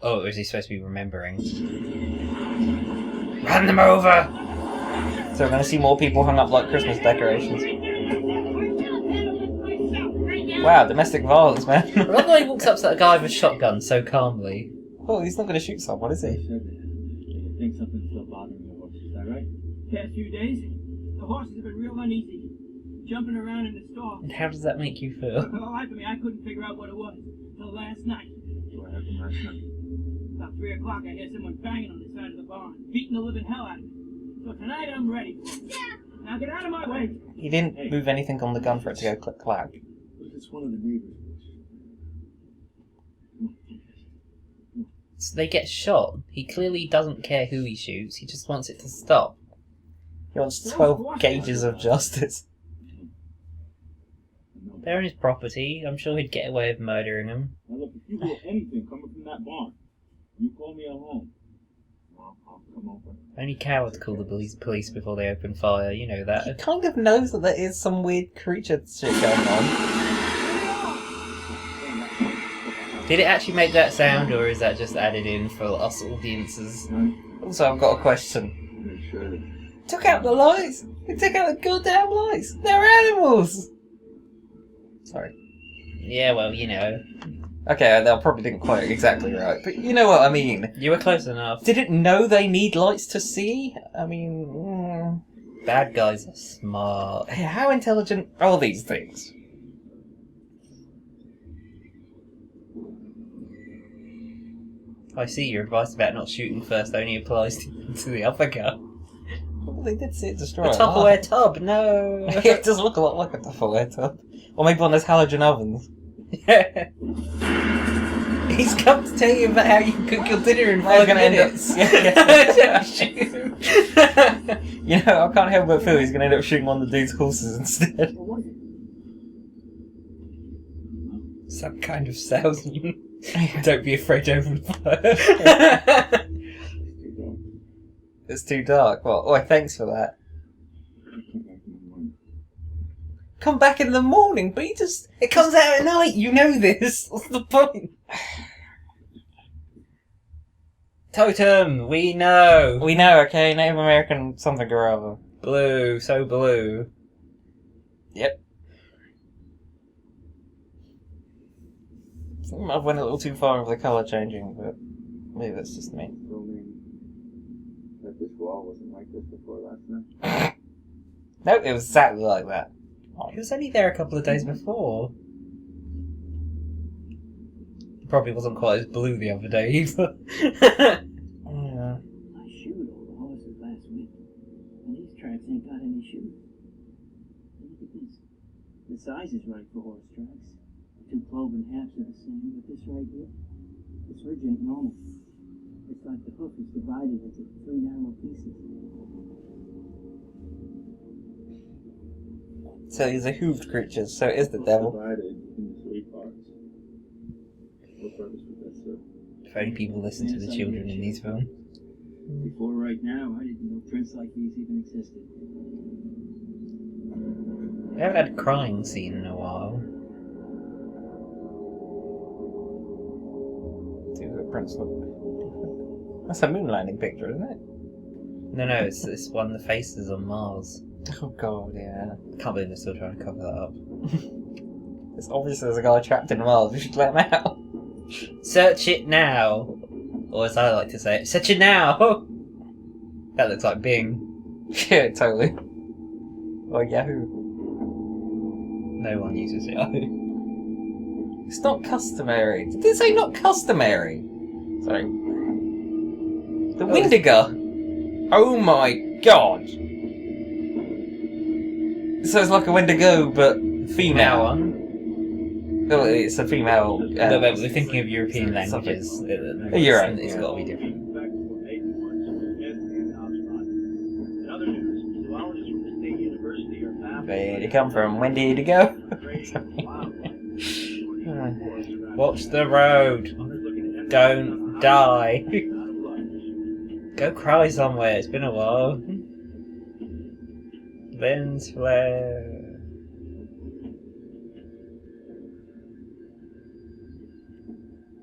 Oh, is he supposed to be remembering? Run them over! So we're going to see more people hung up like Christmas decorations. Wow, domestic violence, man. I love the way he walks up to that guy with a shotgun so calmly. Oh, he's not going to shoot someone, is he? They think something's still bothering the horse. Is that right? Past few days, the horses have been real uneasy, jumping around in the stall. And how does that make you feel? For the life of me, I couldn't figure out what it was till last night. What happened last night? About 3 o'clock, I hear someone banging on the side of the barn, beating the living hell out of me. So tonight, I'm ready. Now get out of my way. He didn't move anything on the gun for it to go click clack. What if it's one of the neighbors? So they get shot. He clearly doesn't care who he shoots, he just wants it to stop. He wants 12 gauges of justice. They're on his property, I'm sure he'd get away with murdering them. Now look, if you hear anything coming from that barn, you call me at home. I'll come over. Only cowards call the police before they open fire, you know He that. kind of knows that there is some weird creature shit going on. Did it actually make that sound, or is that just added in for us audiences? Also, I've got a question. Yeah, sure. Took out the lights! They took out the goddamn lights! They're animals! Sorry. Yeah, well, you know. Okay, I probably didn't quite exactly right, but you know what I mean. You were close enough. Did it know they need lights to see? I mean, Bad guys are smart. how intelligent are these things? I see your advice about not shooting first only applies to the other gun. Well, they did see it destroy A a Tupperware tub, no. It does look a lot like a Tupperware tub. Or maybe one of those halogen ovens. Yeah. He's come to tell you about how you can cook your dinner in They're 5 gonna end up- minutes. Yeah. Shoot him. You know, I can't help but feel he's going to end up shooting one of the dude's horses instead. What was it? Some kind of salesman. Don't be afraid to open fire. It's too dark. Well, oh, thanks for that. Come back in the morning, but he just... It comes out at night, you know this. What's the point? Totem, we know. We know, okay? Native American something or other. Blue, so blue. Yep. I think I went a little too far with the colour changing, but maybe that's just me. That this wall wasn't like this before last night. Nope, it was exactly like that. He was only there a couple of days before. He probably wasn't quite as blue the other day either. Yeah. I shoed all the horses last week, and these tracks ain't got any shoes. And look at this. The size is right for horse tracks. The 2 cloven halves are the same, but this right here, this ridge ain't normal. It's like the hoof is divided into 3 narrow pieces. So these are hooved creatures, so it is the devil. Divided into 3 parts. What purpose would that serve? If only people listen to the children in these films. Before right now, I didn't know prints like these even existed. We haven't had a crying scene in a while. See the prints look different. That's a moon landing picture, isn't it? No, it's one of the faces on Mars. Oh god, yeah. I can't believe they're still trying to cover that up. It's obvious there's a guy trapped in Mars. We should let him out. Search it now! Or as I like to say it, search it now! That looks like Bing. Yeah, totally. Or Yahoo. No one uses Yahoo. It's not customary. Did they say not customary? Sorry. The Windigo. Oh my god. So it's like a Wendigo, but female. one. Oh, it's a female. No, but we're thinking of European languages. You're right, It's yeah. got to be different. Where did it come from? When did it go? Watch the road. Don't die. Go cry somewhere. It's been a while. Lens flare.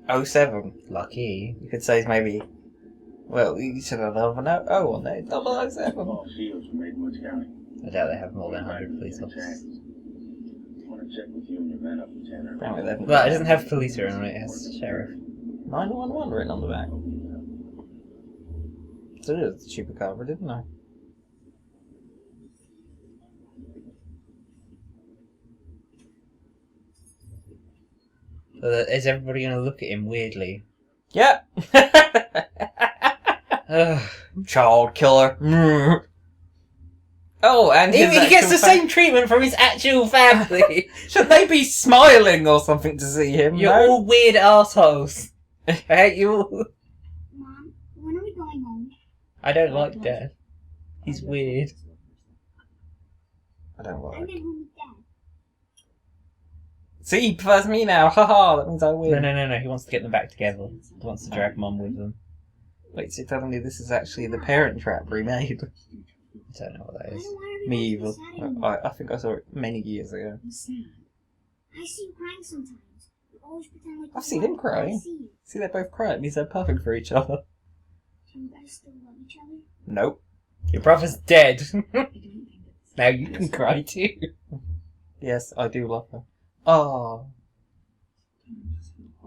Oh 07. Lucky. You could say it's maybe. Well, you should have another note. Oh, on there. 007. All fields from Maplewood County. I doubt they have more than 100 police officers. Want to check with you and your men up in Tanner. Apparently they haven't. Well, it doesn't have police written on it, it has sheriff. 911 written on the back. So it is chupacabra, didn't I? Is everybody going to look at him weirdly? Yep. Ugh. Child killer. Mm. Oh, and He his gets the actual same treatment from his actual family. Should they be smiling or something to see him? You're No? all weird assholes. I hate you all. Mom, when are we going home? I don't like Dad. He's weird. I don't I like. went home with Dad. See, he prefers me now. Haha, that means I win. No. He wants to get them back together. He wants to drag Mum with them. Wait, so you're telling me this is actually the Parent Trap remade? I don't know what that I is. don't want to Me be evil. so sad anymore. I think I saw it many years ago. I'm sad. I see you crying sometimes. You always pretend like I've you seen don't, him but cry. I see you. See, they both cry. It means they're perfect for each other. So you guys still love each other? Nope. Your brother's dead. I don't think that's Now you can cry too. Yes, I do love her. Oh.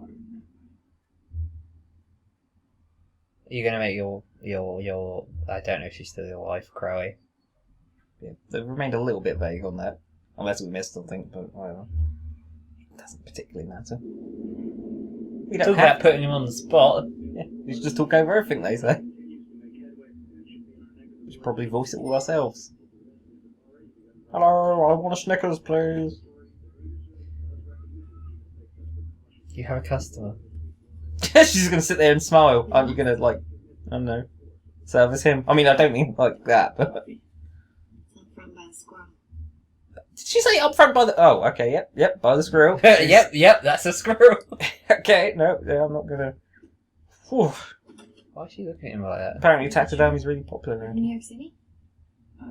harder than You're gonna make your I don't know if she's still your wife cry. Yeah, they remained a little bit vague on that. Unless we missed something, but whatever. It doesn't particularly matter. We don't Talk have about putting him on the spot. Yeah, we should just talk over everything they say. We should probably voice it all ourselves. Hello, I want a Snickers, please. You have a customer. She's just gonna sit there and smile. Aren't you gonna, like, I don't know, service him? I mean, I don't mean like that, but... Up front by the squirrel. Did she say up front by the... Oh, okay, yep, by the squirrel. yep, that's a squirrel. Okay, no, yeah, I'm not gonna... Whew. Why is she looking at him like that? Apparently taxidermy's really popular around New here. York City?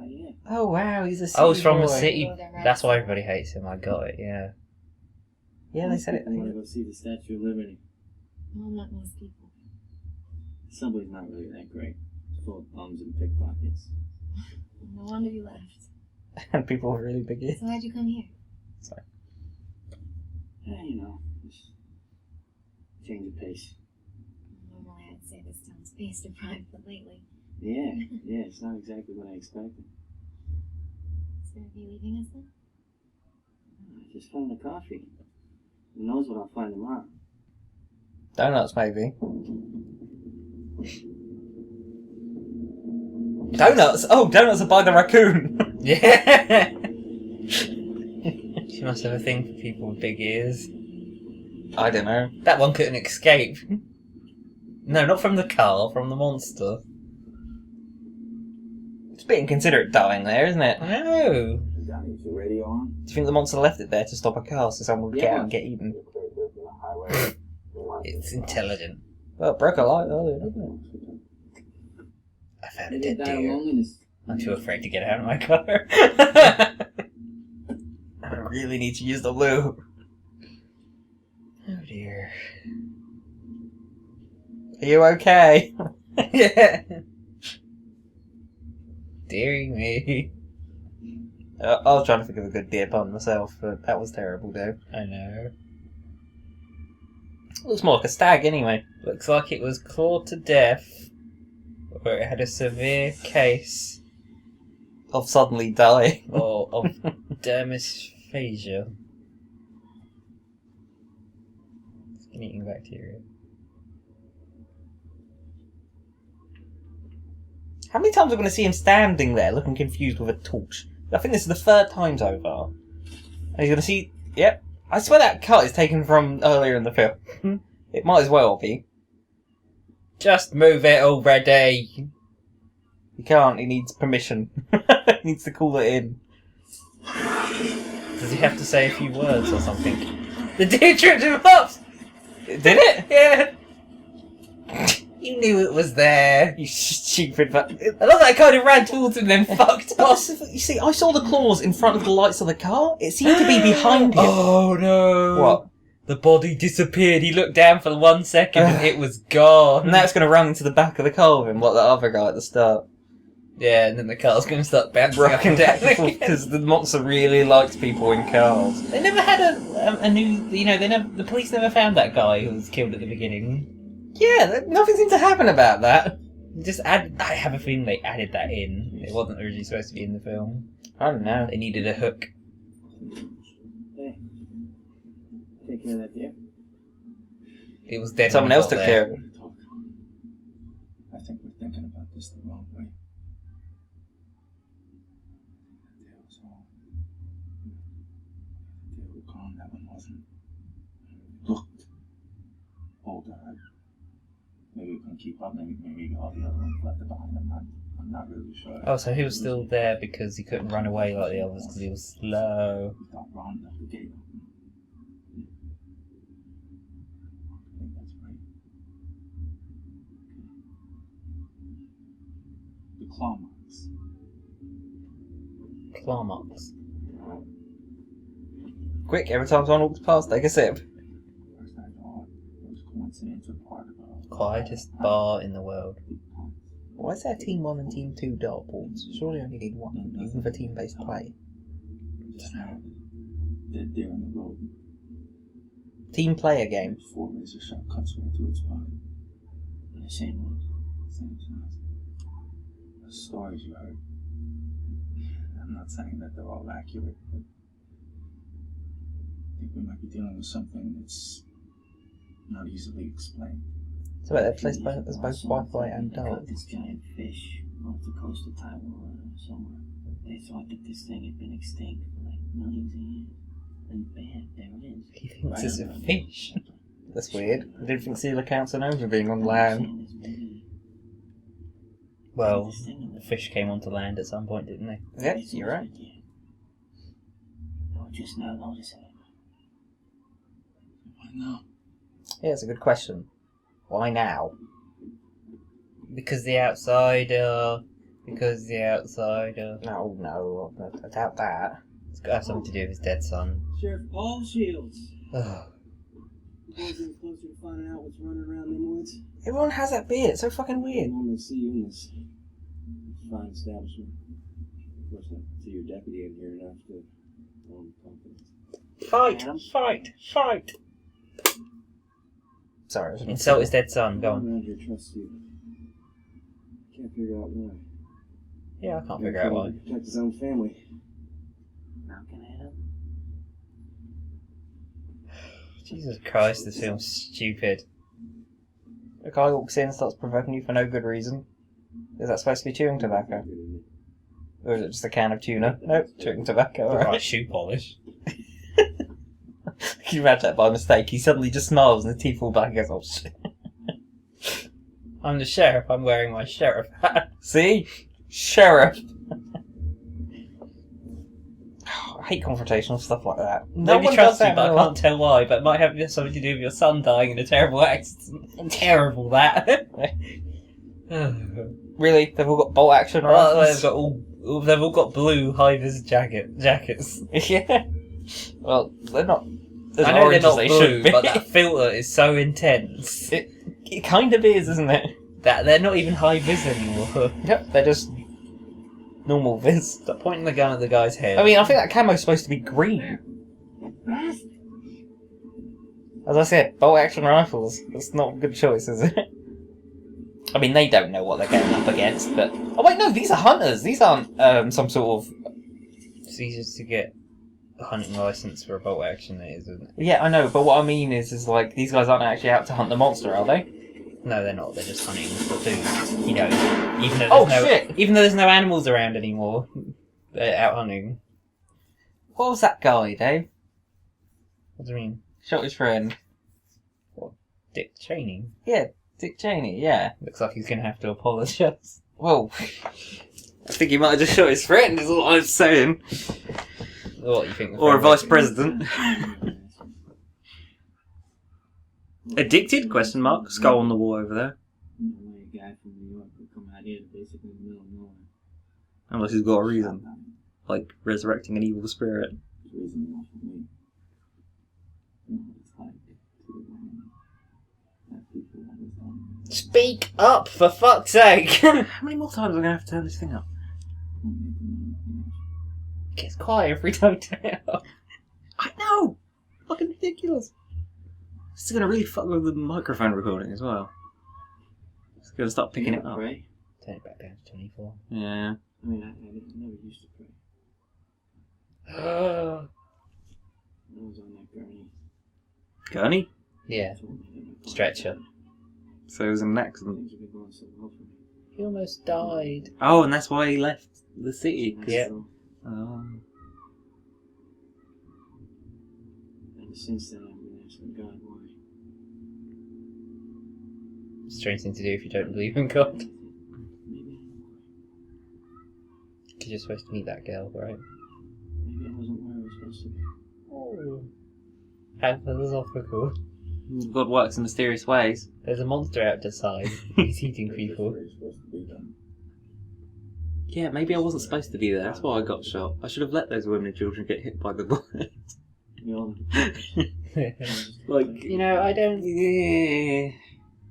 Yeah. Oh, wow, he's a city Oh, he's from boy. the city. Oh, they're right. That's why everybody hates him. I got it. Yeah. Yeah, they said it. I want to go see the Statue of Liberty. No, not most people. The subway's not really that great. It's full of bums and pickpockets. No wonder you left. And people were really big ears. So why'd you come here? Yeah, you know, just change of pace. Normally I'd say this town's space deprived, but lately. Yeah, it's not exactly what I expected. So are you leaving us then? I just found the coffee. Who knows what I'll find tomorrow? Donuts, maybe. Yeah. Donuts? Oh, donuts are by the raccoon. Yeah. She must have a thing for people with big ears. I don't know. That one couldn't escape. No, not from the car, from the monster. It's a bit inconsiderate dying there, isn't it? No. Johnny, is your radio on? Do you think the monster left it there to stop a car so someone would get out and get eaten? It's intelligent. Well, it broke a light earlier, didn't it? I found a Maybe dead die of deer. loneliness. I'm too afraid to get out of my car. I really need to use the loo. Oh dear. Are you okay? Yeah. Deary me. I was trying to think of a good deer pun myself, but that was terrible, though. I know. Looks more like a stag, anyway. Looks like it was clawed to death, or it had a severe case Of suddenly dying. or of dermisphagia. Skin-eating bacteria. How many times are we going to see him standing there, looking confused with a torch? I think this is the third time so far. And he's going to see... Yep. I swear that cut is taken from earlier in the film. It might as well be. Just move it already! He can't, he needs permission. He needs to call it in. Does he have to say a few words or something? The deer tripped him up! Did it? Yeah! You knew it was there. You stupid... I love that I kind of ran towards him then fucked off. You see, I saw the claws in front of the lights of the car. It seemed to be behind him. Oh no! What? The body disappeared. He looked down for 1 second and it was gone. And now it's going to run into the back of the car with him, like the other guy at the start. Yeah, and then the car's going to start bouncing up and down again. Because the monster really likes people in cars. They never had a new, you know, the police never found that guy who was killed at the beginning. Yeah, nothing seemed to happen about that. I have a feeling they added that in. It wasn't originally supposed to be in the film. I don't know. They needed a hook. Hey, take care of that deer. It was dead. Someone when we else got took there. care of it. I think we're thinking about this the wrong way. That was all. The deer were gone, that one wasn't. Looked older. Maybe we couldn't keep up. Maybe all the other ones left it behind. I'm not really sure. Oh, so he was still there because he couldn't run away like the others because he was slow. We thought Ron left the gate open. I think that's right. The claw marks. Claw marks. Quick, every time someone walks past, take a sip. First I thought it was coincidence with part of a Quietest bar in the world. Why is there Team 1 and Team 2 dartboards? Surely you only need one, even for team-based play. Dead deer on the road. team player game. 4 razor sharp cuts right through its body. The same one. Same size. The stories you heard. I'm not saying that they're all accurate, but I think we might be dealing with something that's not easily explained. So wait, they're placed by as both Wi-Fi and They caught dollars. this giant fish off the coast of Taiwan or somewhere. They thought that this thing had been extinct for like millions of years. And bam, there it is. He thinks Right it's a on the- fish. That's weird. I didn't think coelacanths are known for being on land. Well, the fish came onto land at some point, didn't they? Yes, you're right. Or just now noticing it. Why not? Yeah, it's a good question. Why now? Because the outsider. Because the outsider. No, I doubt that. It's got to have something to do with his dead son. Sheriff Paul Shields. Ugh. You boys getting closer to finding out what's running around them woods? Everyone has that beard. It's so fucking I weird. normally see you in this fine establishment. Of course, I see your deputy in here enough to own confidence. Fight! Sorry, I shouldn't insult his dead son. Go on. Around here trusts you. Can't figure out why. Yeah, I can't figure out why. Protect his own family. Now can I hit him? Jesus Christ, this film's stupid. A guy walks in and starts provoking you for no good reason. Is that supposed to be chewing tobacco? Or is it just a can of tuna? Nope, chewing tobacco, alright. Shoe polish. Can you imagine that by mistake? He suddenly just smiles and the teeth fall back and goes, oh shit. I'm the sheriff, I'm wearing my sheriff hat. See? Sheriff. I hate confrontational stuff like that. Nobody trusts you, but I can't tell why. But it might have something to do with your son dying in a terrible accident. Terrible, that. Really? They've all got bolt action Well, rifles? they've all got blue high-vis jackets. Yeah. Well, they're not as I know they're orange as not they blue, should be. but that filter is so intense. It kind of is, isn't it? That they're not even high-vis anymore. Yep, they're just normal vis. Stop pointing the gun at the guy's head. I mean, I think that camo's supposed to be green. As I said, bolt action rifles. That's not a good choice, is it? I mean, they don't know what they're getting up against, but... Oh wait, no, these are hunters. These aren't some sort of... It's easier to get a hunting license for a bolt action, it is, isn't it? Yeah, I know, but what I mean is like, these guys aren't actually out to hunt the monster, are they? No, they're not. They're just hunting for food. You know, even though shit! Even though there's no animals around anymore, they're out hunting. What was that guy, Dave? What do you mean? Shot his friend. Dick Cheney? Yeah, Dick Cheney, yeah. Looks like he's going to have to apologise. Whoa. I think he might have just shot his friend, is all I'm saying. What, you think? Or a vice president. Addicted? Question mark. Skull on the wall over there. No way a guy from New York would come out here to basically the middle of nowhere. Unless he's got a reason. Like resurrecting an evil spirit. There's reason enough for me. You know what it's like to have people that is done. Speak up, for fuck's sake! How many more times am I going to have to turn this thing up? It gets quiet every time I turn it up. I know! Fucking ridiculous. This is going to really fuck with the microphone recording as well. It's going to start picking it up. Pray? Turn it back down to 24. Yeah. I mean, I never used to pray. Uh, I was on that gurney. Gurney? yeah, Told me that my stretcher. So it was an accident. things have been going so well for me. He almost died. Oh, and that's why he left the city. 'Cause- Yeah. Oh. Ever since then, I've been asking God why. Strange thing to do if you don't believe in God. Maybe I know why. Because you're supposed to meet that girl, right? Maybe I wasn't where I was supposed to be. Oh. How philosophical. God works in mysterious ways. There's a monster out the side. He's eating people. Where you're supposed to be then. Yeah, maybe I wasn't supposed to be there. That's why I got shot. I should have let those women and children get hit by the bullet. We all Like, You know, I don't... yeah.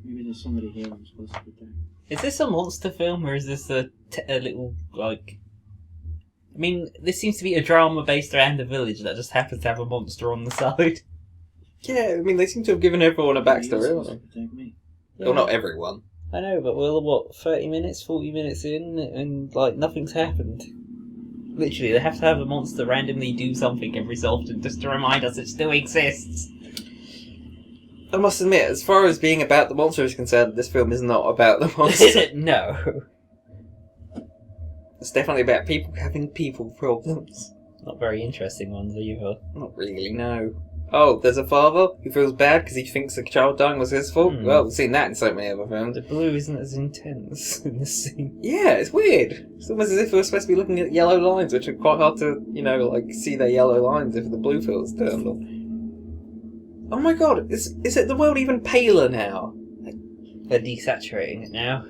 maybe there's somebody here I'm supposed to protect. Is this a monster film, or is this a little, like... I mean, this seems to be a drama based around a village that just happens to have a monster on the side. Yeah, I mean, they seem to have given everyone a backstory, haven't they? Protect me. Well, not everyone. I know, but we're, what, 30 minutes, 40 minutes in, and, like, nothing's happened. Literally, they have to have a monster randomly do something every so often just to remind us it still exists. I must admit, as far as being about the monster is concerned, this film is not about the monster. No. It's definitely about people having people problems. Not very interesting ones either. Not really, no. Oh, there's a father who feels bad because he thinks the child dying was his fault? Well, we've seen that in so many other films. The blue isn't as intense in this scene. Yeah, it's weird. It's almost as if we're supposed to be looking at yellow lines, which are quite hard to, see their yellow lines if the blue filter's turned on. Oh my god, is it the world even paler now? They're desaturating it now.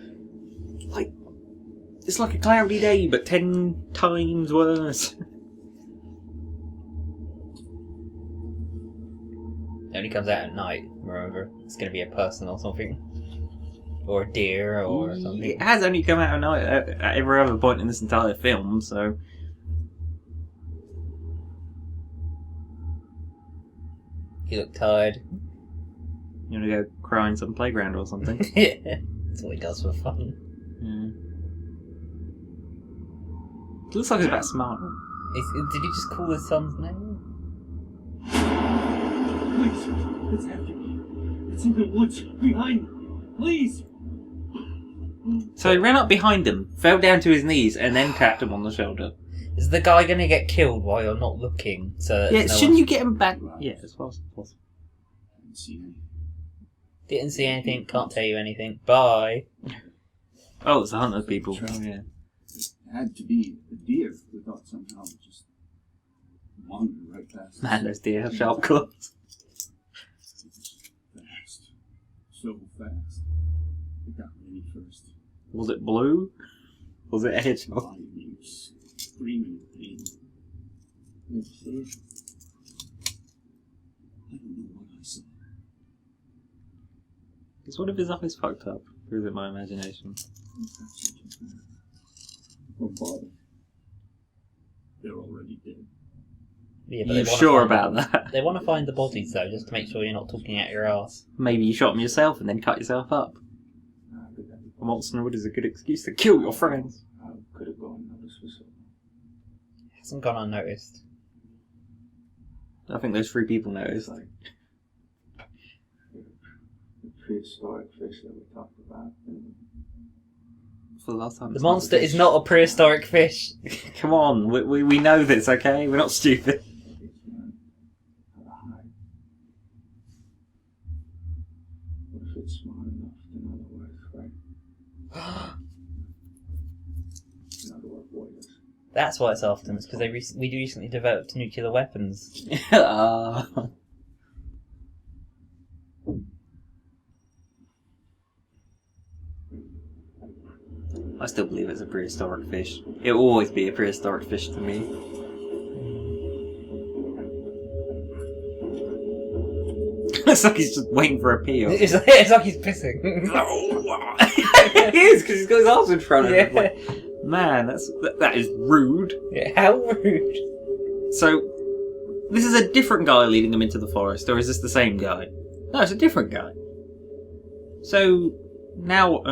It's like a cloudy day, but 10 times worse. It only comes out at night, remember? It's going to be a person or something. Or a deer or something. It has only come out at night at every other point in this entire film, so... You look tired. You want to go cry in some playground or something? Yeah, that's what he does for fun. Yeah. It looks like he's about smart. Did he just call his son's name? Please, it's after me. It's in the woods behind. Please. So he ran up behind him, fell down to his knees, and then tapped him on the shoulder. Is the guy going to get killed while you're not looking? So Yeah, shouldn't you get him back? Yeah, as far as possible. Didn't see anything. Didn't see anything, can't tell you anything. Bye. Oh, it's the hunter people. Sure. Oh, yeah. It had to be a deer. We thought somehow it just wandered right past us. Man, those deer have sharp claws. Fast. So fast. It got me first. Was it blue? Was it a hedgehog? Body was screaming in pain. Did you see it? I don't know what I saw. Is one of his eyes fucked up? Or is it my imagination? Or bother. They're already dead. Yeah, Are you they wanna sure find about that? They want to find the bodies though, just to make sure you're not talking out your ass. Maybe you shot him yourself and then cut yourself up. A monster wood is a good excuse to kill your friends. How could it go unnoticed for so long? It hasn't gone unnoticed. I think those 3 people noticed. Like the prehistoric fish that we talked about. For the last time. The monster is not a prehistoric fish. Come on, we know this, okay? We're not stupid. How to hide. What if it's smart enough to know that we're afraid? Know to avoid us. That's why it's after us, because we recently developed nuclear weapons. I still believe it's a prehistoric fish. It will always be a prehistoric fish to me. It's like he's just waiting for a pee. It's like he's pissing. He is, because he's got his arms in front of him. Yeah. Like, man, that is rude. Yeah, how rude. So, this is a different guy leading them into the forest, or is this the same guy? No, it's a different guy. So, now...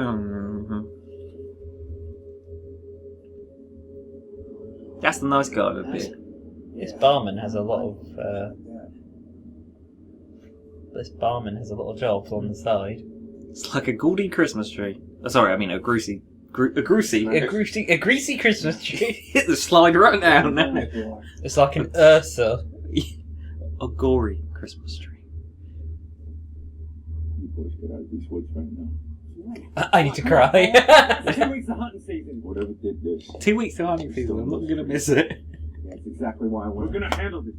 that's the nice guy of a bit. This barman has a lot of... This barman has a lot of jobs on the side. It's like a gaudy Christmas tree. Sorry, I mean a greasy... A greasy Christmas tree. Hit the slide right now. It's like an Ursa. A gory Christmas tree. You boys get out of these woods right now. I need to cry. 2 weeks of hunting season. Whatever did this. 2 weeks to hunting season. I'm not gonna miss it. That's exactly why We're gonna handle this.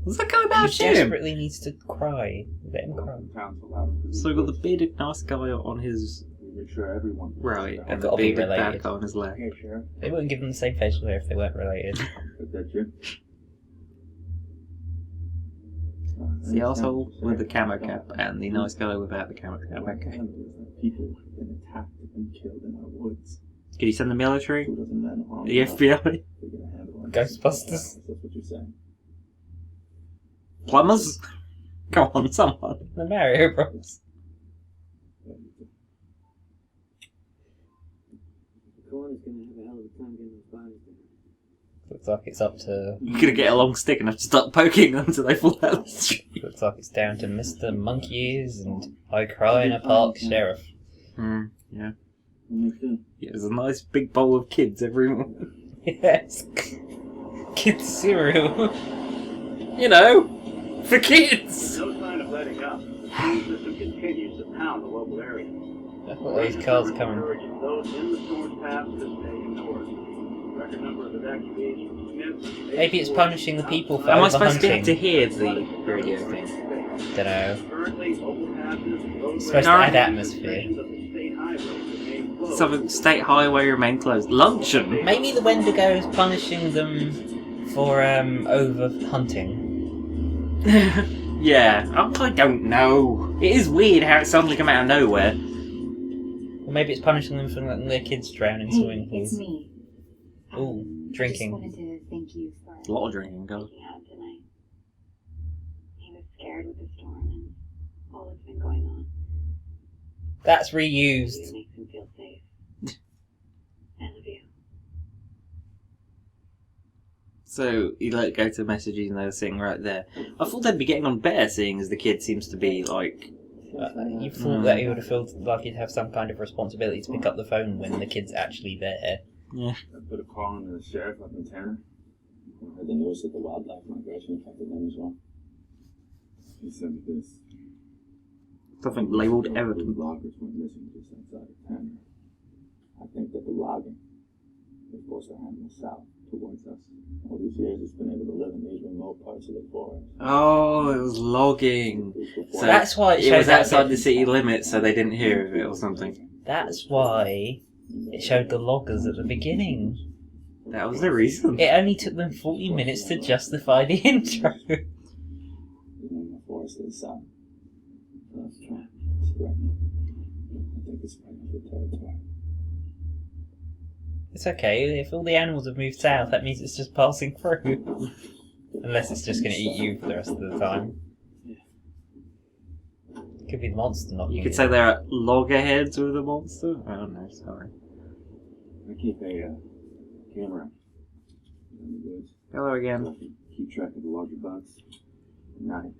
What's that guy He about him? desperately needs to cry. Let him cry. So we've got the bearded nice guy on his Make sure everyone. right, and the Gotta be bearded bad related. guy on his left. Hey, Sheriff. They wouldn't give them the same facial hair if they weren't related. Is that you? It's the asshole with the camo cap and the nice guy without the camo cap. Okay. People have been attacked and killed in our woods. Can you send the military? 2 dozen men armed. The FBI? They're gonna handle it. Ghostbusters. That's what you're saying. Plumbers? Come on, someone. The Mario Bros. The coroner's gonna have a hell of a time getting those bodies down. Looks like it's up to. You're gonna get a long stick and have to start poking them until they fall out of the street. Looks like it's down to Mr. Monkey Ears and I Cry in a Park Sheriff. Yeah. Me too. Yeah, there's a nice big bowl of kids every morning. Yes. Kids cereal. You know, for kids. No sign of letting up. The school system continues to pound the local area. That's what these cars are coming. Urges those in the storm path to stay indoors. Record number of evacuees from Smith. Maybe it's punishing the people for Am I supposed to be able to overhunting. hear the radio thing? Dunno. Currently, overpasses, roadways, It's supposed to add atmosphere. sections of the state highway remain closed. Southern State Highway remain closed. Luncheon. Maybe the Wendigo is punishing them for overhunting. Yeah, I don't know. It is weird how it suddenly come out of nowhere. Or maybe it's punishing them for letting their kids drown in swimming Hey, it's pools. me. Ooh, drinking. I just wanted to thank you for A lot of drinking, God. Taking out tonight. He was scared with the storm and all that's been going on. That's It reused. makes him feel safe. I love you. So you let go to messages and they were sitting right there. I thought they'd be getting on better, seeing as the kid seems to be like. You thought that he would have felt like he'd have some kind of responsibility to pick up the phone when the kid's actually there. Yeah. I put a call into the sheriff up in Tanner. I heard the news that the wildlife migration affected them as well. He sent me this. Something labelled Those evidence. loggers went missing just outside of Tanner. I think that the logging has forced our animals south towards us. All these years it's been able to live in these remote parts of the forest. Oh, it was logging. So That's why it it showed was that outside bit. the city limits, so they didn't hear of it or something. That's why it showed the loggers at the beginning. That was the reason. It only took them 40 minutes to justify the intro. Even in the forest to the south. That's trapped. It's threatened. I think it's fighting for territory. It's okay, if all the animals have moved south, that means it's just passing through. Unless it's just going to eat you for the rest of the time. Could be the monster knocking You could say they're at loggerheads with a monster? I don't know, sorry. I keep a camera in the woods. Hello again. So I can keep track of the larger bugs. At night,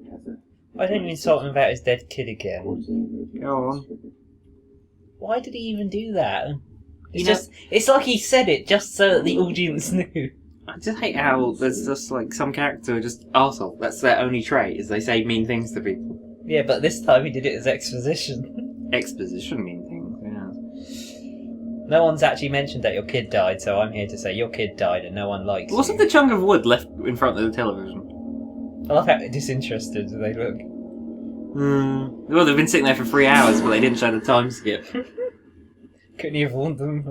it has a. Why don't you insult him about his dead kid again? Towards the end of Go on. Why did he even do that? It's You know- just, it's like he said it just so that the audience knew. I just hate how there's just like some character who are just arsehole. That's their only trait, is they say mean things to people. Yeah, but this time he did it as exposition. Exposition mean things, yeah. No one's actually mentioned that your kid died, so I'm here to say your kid died and no one likes Wasn't you. the chunk of wood left in front of the television? I love how disinterested they look. Well, they've been sitting there for 3 hours, but they didn't show the time skip. Couldn't you have warned them?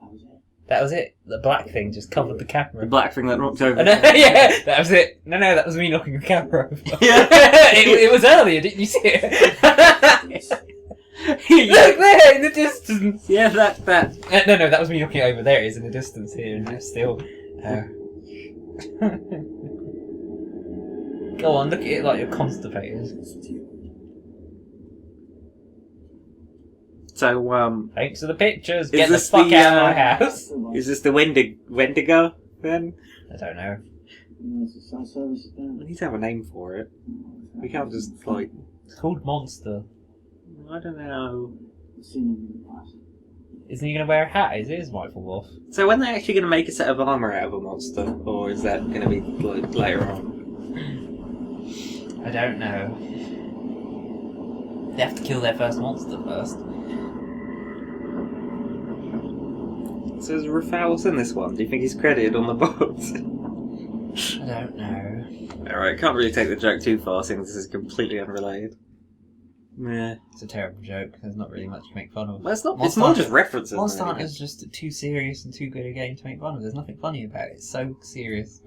That was it. That was it. The black thing just covered the The camera. black thing that knocked over. Oh, no, yeah, that was it. No, that was me knocking the camera over. Yeah. it was earlier, didn't you see it? Yeah. Look there in the distance. Yeah, that. No, that was me looking over. There it is in the distance here, and it's still. Go on, look at it like you're constipated. So, Thanks for the pictures. Is Get the this fuck the, out of my house. is this the Wendigo then? I don't know. It's a cell service down. We need to have a name for it. We can't just, like. It's called Monster. I don't know. Seen him in the past. Isn't he going to wear a hat? His ears might fall off. So, when they're actually going to make a set of armour out of a monster? Or is that going to be like, later on? I don't know. They have to kill their first monster first. So, is Rafal's in this one? Do you think he's credited on the box? I don't know. Alright, can't really take the joke too far since this is completely unrelated. Yeah. It's a terrible joke. There's not really much to make fun of. Well, it's not. It's Monster more Hunter- just references. Monster than Hunter anything. is just too serious and too good a game to make fun of. There's nothing funny about it. It's so serious.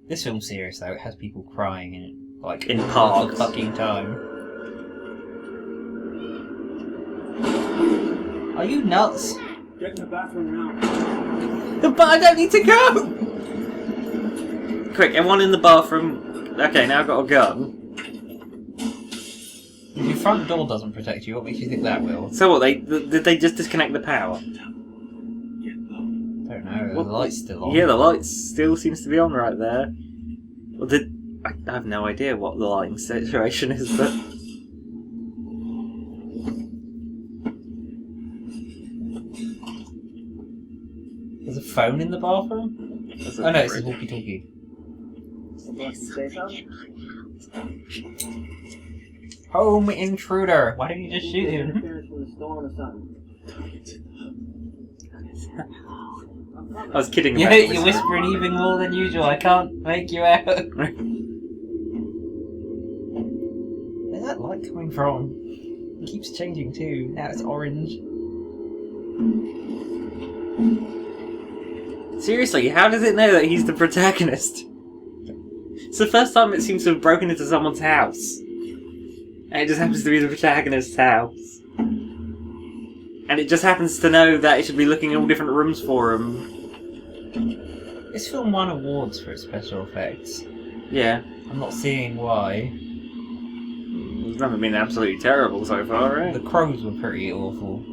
This film's serious though. It has people crying in it, like In all the parts. fucking time. Are you nuts? Get in the bathroom now. But I don't need to go! Quick, everyone in the bathroom, Okay, now I've got a gun. If your front door doesn't protect you, what makes you think that will? So what? Did they just disconnect the power? I don't know. What? The light's still on. Yeah, the light still seems to be on right there. Well, I have no idea what the lighting situation is, but There's a phone in the bathroom? that's Oh no, it's a weird. walkie-talkie. Home intruder! Why didn't you just shoot him? Interference from the storm or something. I was kidding Yeah, about it. you're whispering even more than usual. I can't make you out. Where's that light coming from? It keeps changing too. Now it's orange. Seriously, how does it know that he's the protagonist? It's the first time it seems to have broken into someone's house. And it just happens to be the protagonist's house. And it just happens to know that it should be looking in all different rooms for him. This film won awards for its special effects. Yeah. I'm not seeing why. It's never been absolutely terrible so far, right? The crows were pretty awful.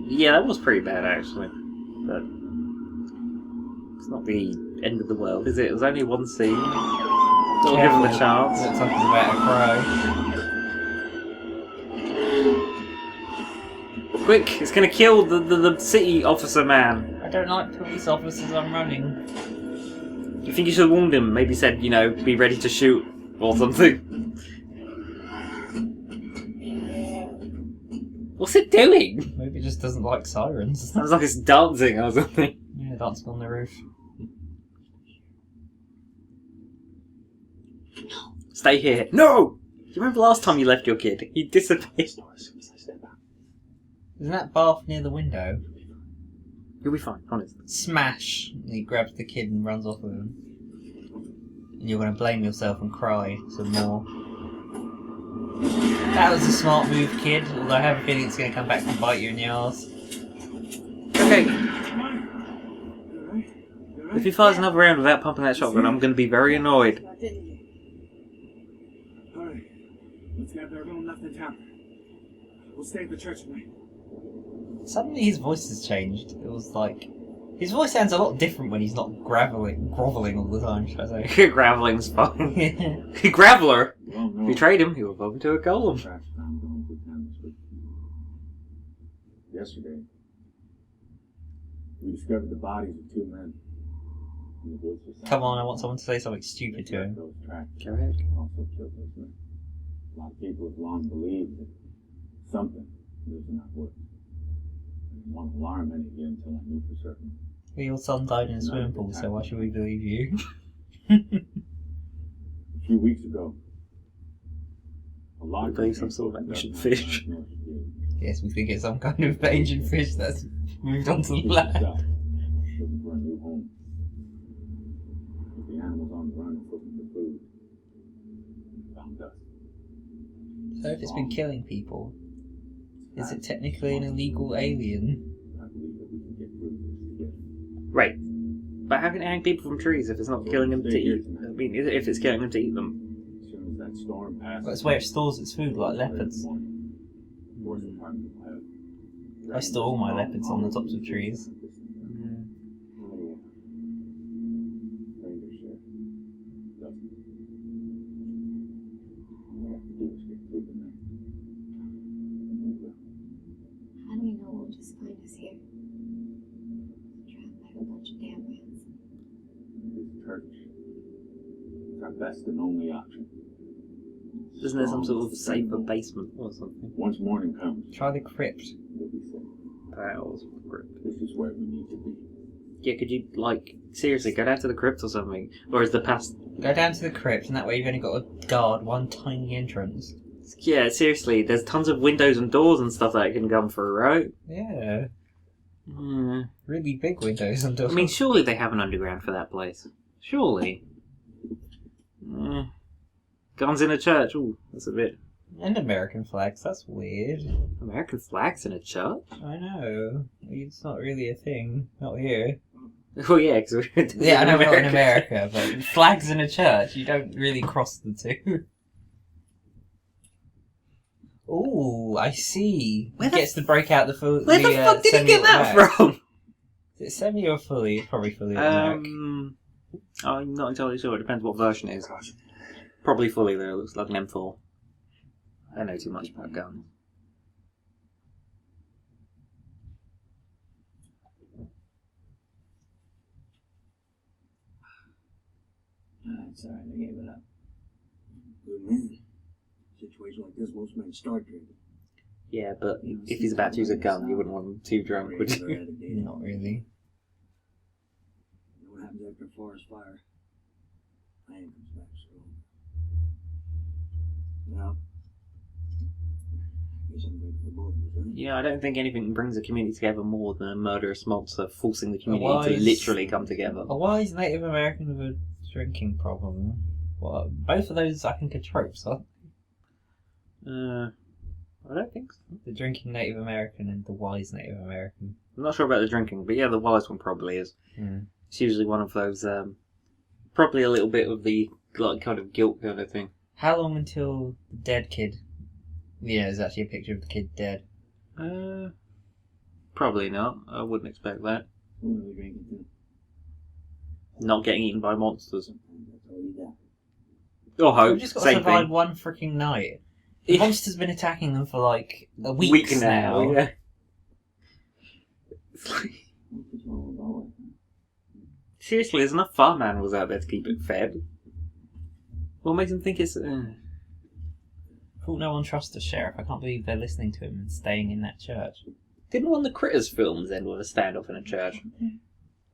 Yeah, that was pretty bad actually. But it's not the end of the world, is it? It was only one scene. Don't give him a chance. Looks like he's about to cry. Quick, it's gonna kill the city officer man. I don't like police officers, I'm running. You think you should have warned him? Maybe said, you know, be ready to shoot or something. What's it doing? Maybe it just doesn't like sirens. Sounds like it's dancing or something. Yeah, dancing on the roof. Stay here. No! You remember last time you left your kid? He disappeared. Isn't that bath near the window? You'll be fine, honest. Smash! And he grabs the kid and runs off with him. And you're going to blame yourself and cry some more. That was a smart move, kid, although I have a feeling it's going to come back and bite you in the arse. Okay. If he fires another round without pumping that shotgun, I'm going to be very annoyed. Alright, let's get everyone left in town. We'll stay at the church tonight. Suddenly his voice has changed. It was like... His voice sounds a lot different when he's not groveling all the time, should I say. Graveling's fine. Graveler! Well, no. If you trade him, he will evolve into a golem. Trash found going through town this week. Yesterday, we discovered the bodies of two men. And the boys were Come on, I want someone to say something stupid to him. Those tracks Go ahead. also killed those men. A lot of people have long believed that something lives in that woods. I didn't want to alarm any of you until I knew for certain. Well, your son died in a swimming pool, so why should we believe you? A few weeks ago, a lot We of believe some sort of ancient fish. Yes, we think it's some kind of ancient fish that's moved onto the land. Looking for a new home. With the animals on the run and looking for food. Found us. So if it's been killing people, is it technically an illegal alien? I believe that we can get through this together. Right. But how can it hang people from trees if it's not killing them to eat? I mean, if it's killing them to eat them. As soon as that storm passes. That's where it stores its food, like leopards. I store all my leopards on the tops of trees. How do we know it will just find us here? Trapped by a bunch of damn rats. This church is our best and only option. Isn't there some sort of safer basement or something? Once morning comes, Try the crypt. we'll be safe. Piles of crypt. This is where we need to be. Yeah, could you, like, seriously, go down to the crypt or something? Or is the past... Go down to the crypt, and that way you've only got to guard one tiny entrance. Yeah, seriously, there's tons of windows and doors and stuff that it can come through, right? Yeah, Hmm. really big windows and doors. I mean, surely they have an underground for that place. Surely. Guns in a church, ooh, that's a bit... And American flags, that's weird. American flags in a church? I know. It's not really a thing. Not here. Well, yeah, because Yeah, I know we're not in America, but flags in a church, you don't really cross the two. Ooh, I see. Where He the gets to break out the full. Where the fuck did he get that from? Is it semi or fully? It's probably fully automatic. I'm not entirely sure. It depends what version it is. Probably fully, though. It looks like an M4. I don't know too much about guns. It's alright, I gave it up. Good man. Situation like this, most men start drinking. Yeah, but if he's about to use a gun, you wouldn't want him too drunk, would you? Not really. You know what happens after a forest fire? Land comes back strong. Well, I guess I'm ready for both of us, huh? Yeah, I don't think anything brings a community together more than a murderous monster forcing the community to literally come together. A wise Native American with a drinking problem. Well, both of those I think are tropes, huh? I don't think so. The drinking Native American and the wise Native American. I'm not sure about the drinking, but yeah, the wise one probably is. It's usually one of those, probably a little bit of the, like, kind of guilt kind of thing. How long until the dead kid? Yeah, there's actually a picture of the kid dead. Probably not. I wouldn't expect that. What are we drinking to? Not getting eaten by monsters. That's all you got. Or hope. We've just got to Same survive thing. one freaking night. The monster's been attacking them for like a week now. Yeah. It's like, What's wrong with all seriously, there's enough farm animals out there to keep it fed. What makes them think it's... Thought no one trusts the sheriff. I can't believe they're listening to him and staying in that church. Didn't one of the Critters films end with a standoff in a church?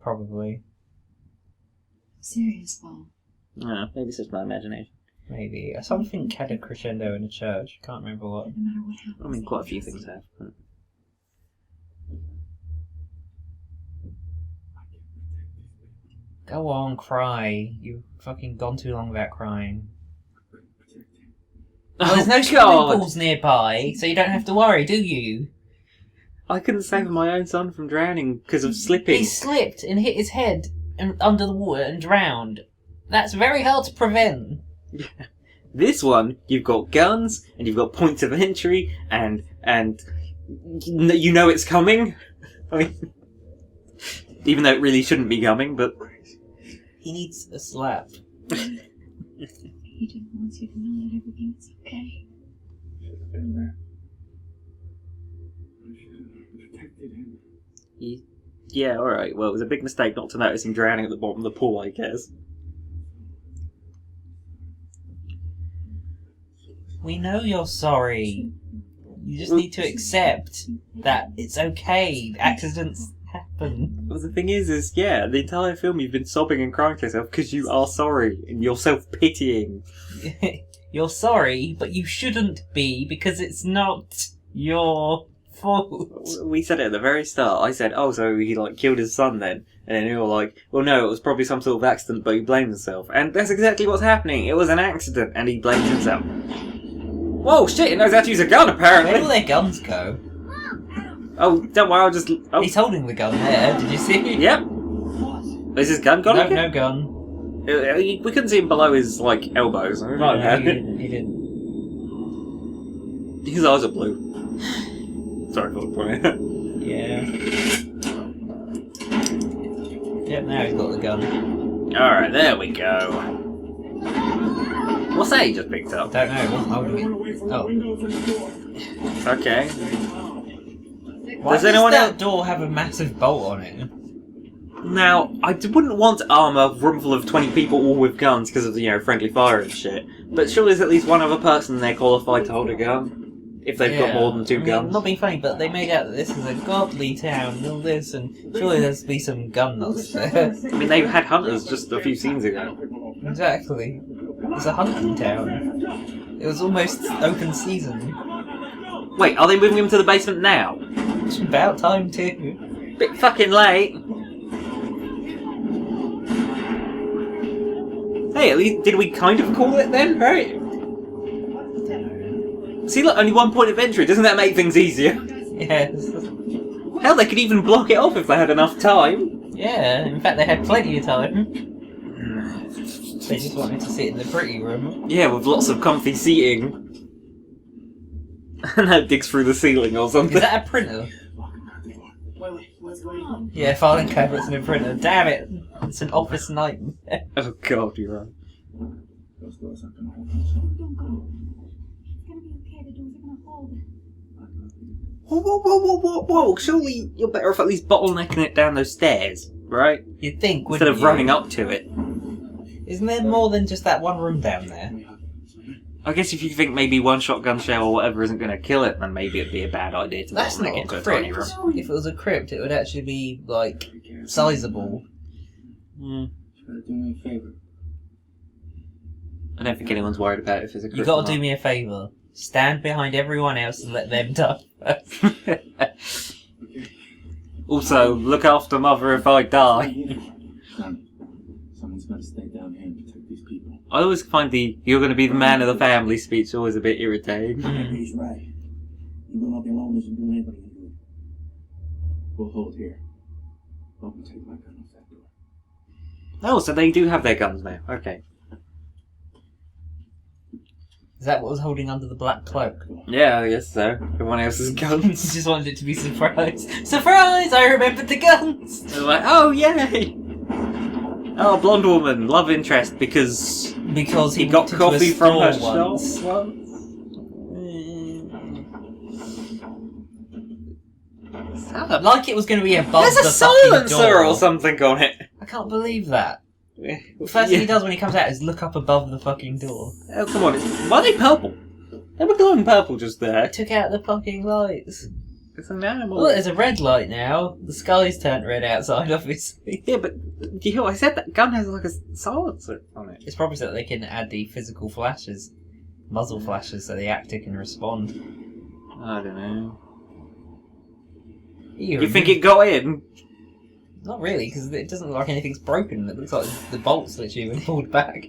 Probably. Serious, Paul. Maybe it's just my imagination. Maybe. Something had a crescendo in a church. Can't remember what. No matter what happens. I mean, quite a few things have. But... Go on, cry. You've fucking gone too long without crying. Well, there's no swimming pools nearby, so you don't have to worry, do you? I couldn't save my own son from drowning because of slipping. He slipped and hit his head under the water and drowned. That's very hard to prevent. Yeah. This one, you've got guns, and you've got points of entry, and you know it's coming. I mean, even though it really shouldn't be coming, but... He needs a slap. He just wants you to know that everything's okay. Should have been there. I should have protected him. Yeah, alright, well, it was a big mistake not to notice him drowning at the bottom of the pool, I guess. We know you're sorry. You just need to accept that it's okay. Accidents happen. Well, the thing is, yeah, the entire film you've been sobbing and crying to yourself because you are sorry, and you're self-pitying. You're sorry, but you shouldn't be, because it's not your fault. We said it at the very start. I said, oh, so he, like, killed his son then? And then you were like, well, no, it was probably some sort of accident, but he blamed himself. And that's exactly what's happening. It was an accident, and he blamed himself. Whoa, shit, he knows how to use a gun, apparently! Where do their guns go? Oh, don't worry, I'll just... Oh. He's holding the gun there, did you see? Yep. Is his gun gone? No gun. We couldn't see him below his, like, elbows. Right, he didn't. His eyes are blue. Sorry for pointing that. Yeah. Yep, now he's got the gun. Alright, there we go. What's that he just picked up? Don't know, wasn't holding it. Oh. Okay. Why does that door have a massive bolt on it? Now, I wouldn't want to arm a room full of 20 people all with guns because of, friendly fire and shit. But surely there's at least one other person there qualified to hold a gun. If they've got more than two guns. Not being funny, but they made out that this is a godly town and all this, and surely there's be some gun nuts there. I mean, they had hunters just a few scenes ago. Exactly. It's a hunting town. It was almost open season. Wait, are they moving him to the basement now? It's about time too. Bit fucking late. Hey, at least did we kind of call it then, right? See, look, only one point of entry. Doesn't that make things easier? Yes. Hell, they could even block it off if they had enough time. Yeah, in fact they had plenty of time. They just wanted to sit in the pretty room. Yeah, with lots of comfy seating. And that digs through the ceiling or something. Is that a printer? Wait, what's going on? Yeah, filing cabinets and a printer. Damn it! It's an office nightmare. Oh god, you're right. Those doors aren't gonna hold us. Don't go. It's gonna be okay. The doors are gonna hold. Whoa. Surely you're better off at least bottlenecking it down those stairs, right? You'd think, Instead wouldn't of you? running up to it. Isn't there more than just that one room down there? I guess if you think maybe one shotgun shell or whatever isn't going to kill it, then maybe it'd be a bad idea to That's bottleneck not it into a a tiny crypt. room. If it was a crypt, it would actually be, like, sizable. Mm. Try to do me a favor. I don't think anyone's worried about if it's a crypt. You gotta do me a favour. Stand behind everyone else and let them die first. Also, look after mother if I die. Son, someone's gotta stay down here and protect these people. I always find the "you're going to be the man of the family" speech always a bit irritating. He's right. You will not be alone as you do anybody can do it. We'll hold here. Help me take my gun off that door. Oh, so they do have their guns now. Okay. Is that what was holding under the black cloak? Yeah, I guess so. Everyone else's guns. Just wanted it to be surprise. Surprise! I remembered the guns! They're like, oh, yay! Oh, blonde woman, love interest, because Because he got walked into a coffee from her store shop. once. Like it was going to be above There's a the fucking silencer door. or something on it. I can't believe that. The first thing he does when he comes out is look up above the fucking door. Oh, come on, why are they purple? They were glowing purple just there. Took out the fucking lights. It's an animal. Well, there's a red light now. The sky's turned red outside, obviously. Yeah, but do you know what I said? That gun has like a silencer on it. It's probably so that they can add the physical flashes, muzzle flashes, so the actor can respond. I don't know. You You think it got in? Not really, because it doesn't look like anything's broken. It looks like the bolts literally been pulled back.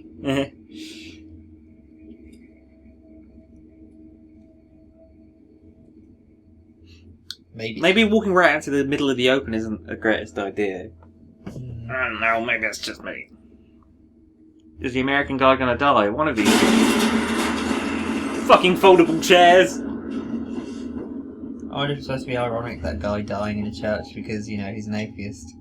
Maybe. Walking right out to the middle of the open isn't the greatest idea. I don't know, maybe it's just me. Is the American guy gonna die? One of these. Fucking foldable chairs! I wonder if it's supposed to be ironic, that guy dying in a church because, you know, he's an atheist.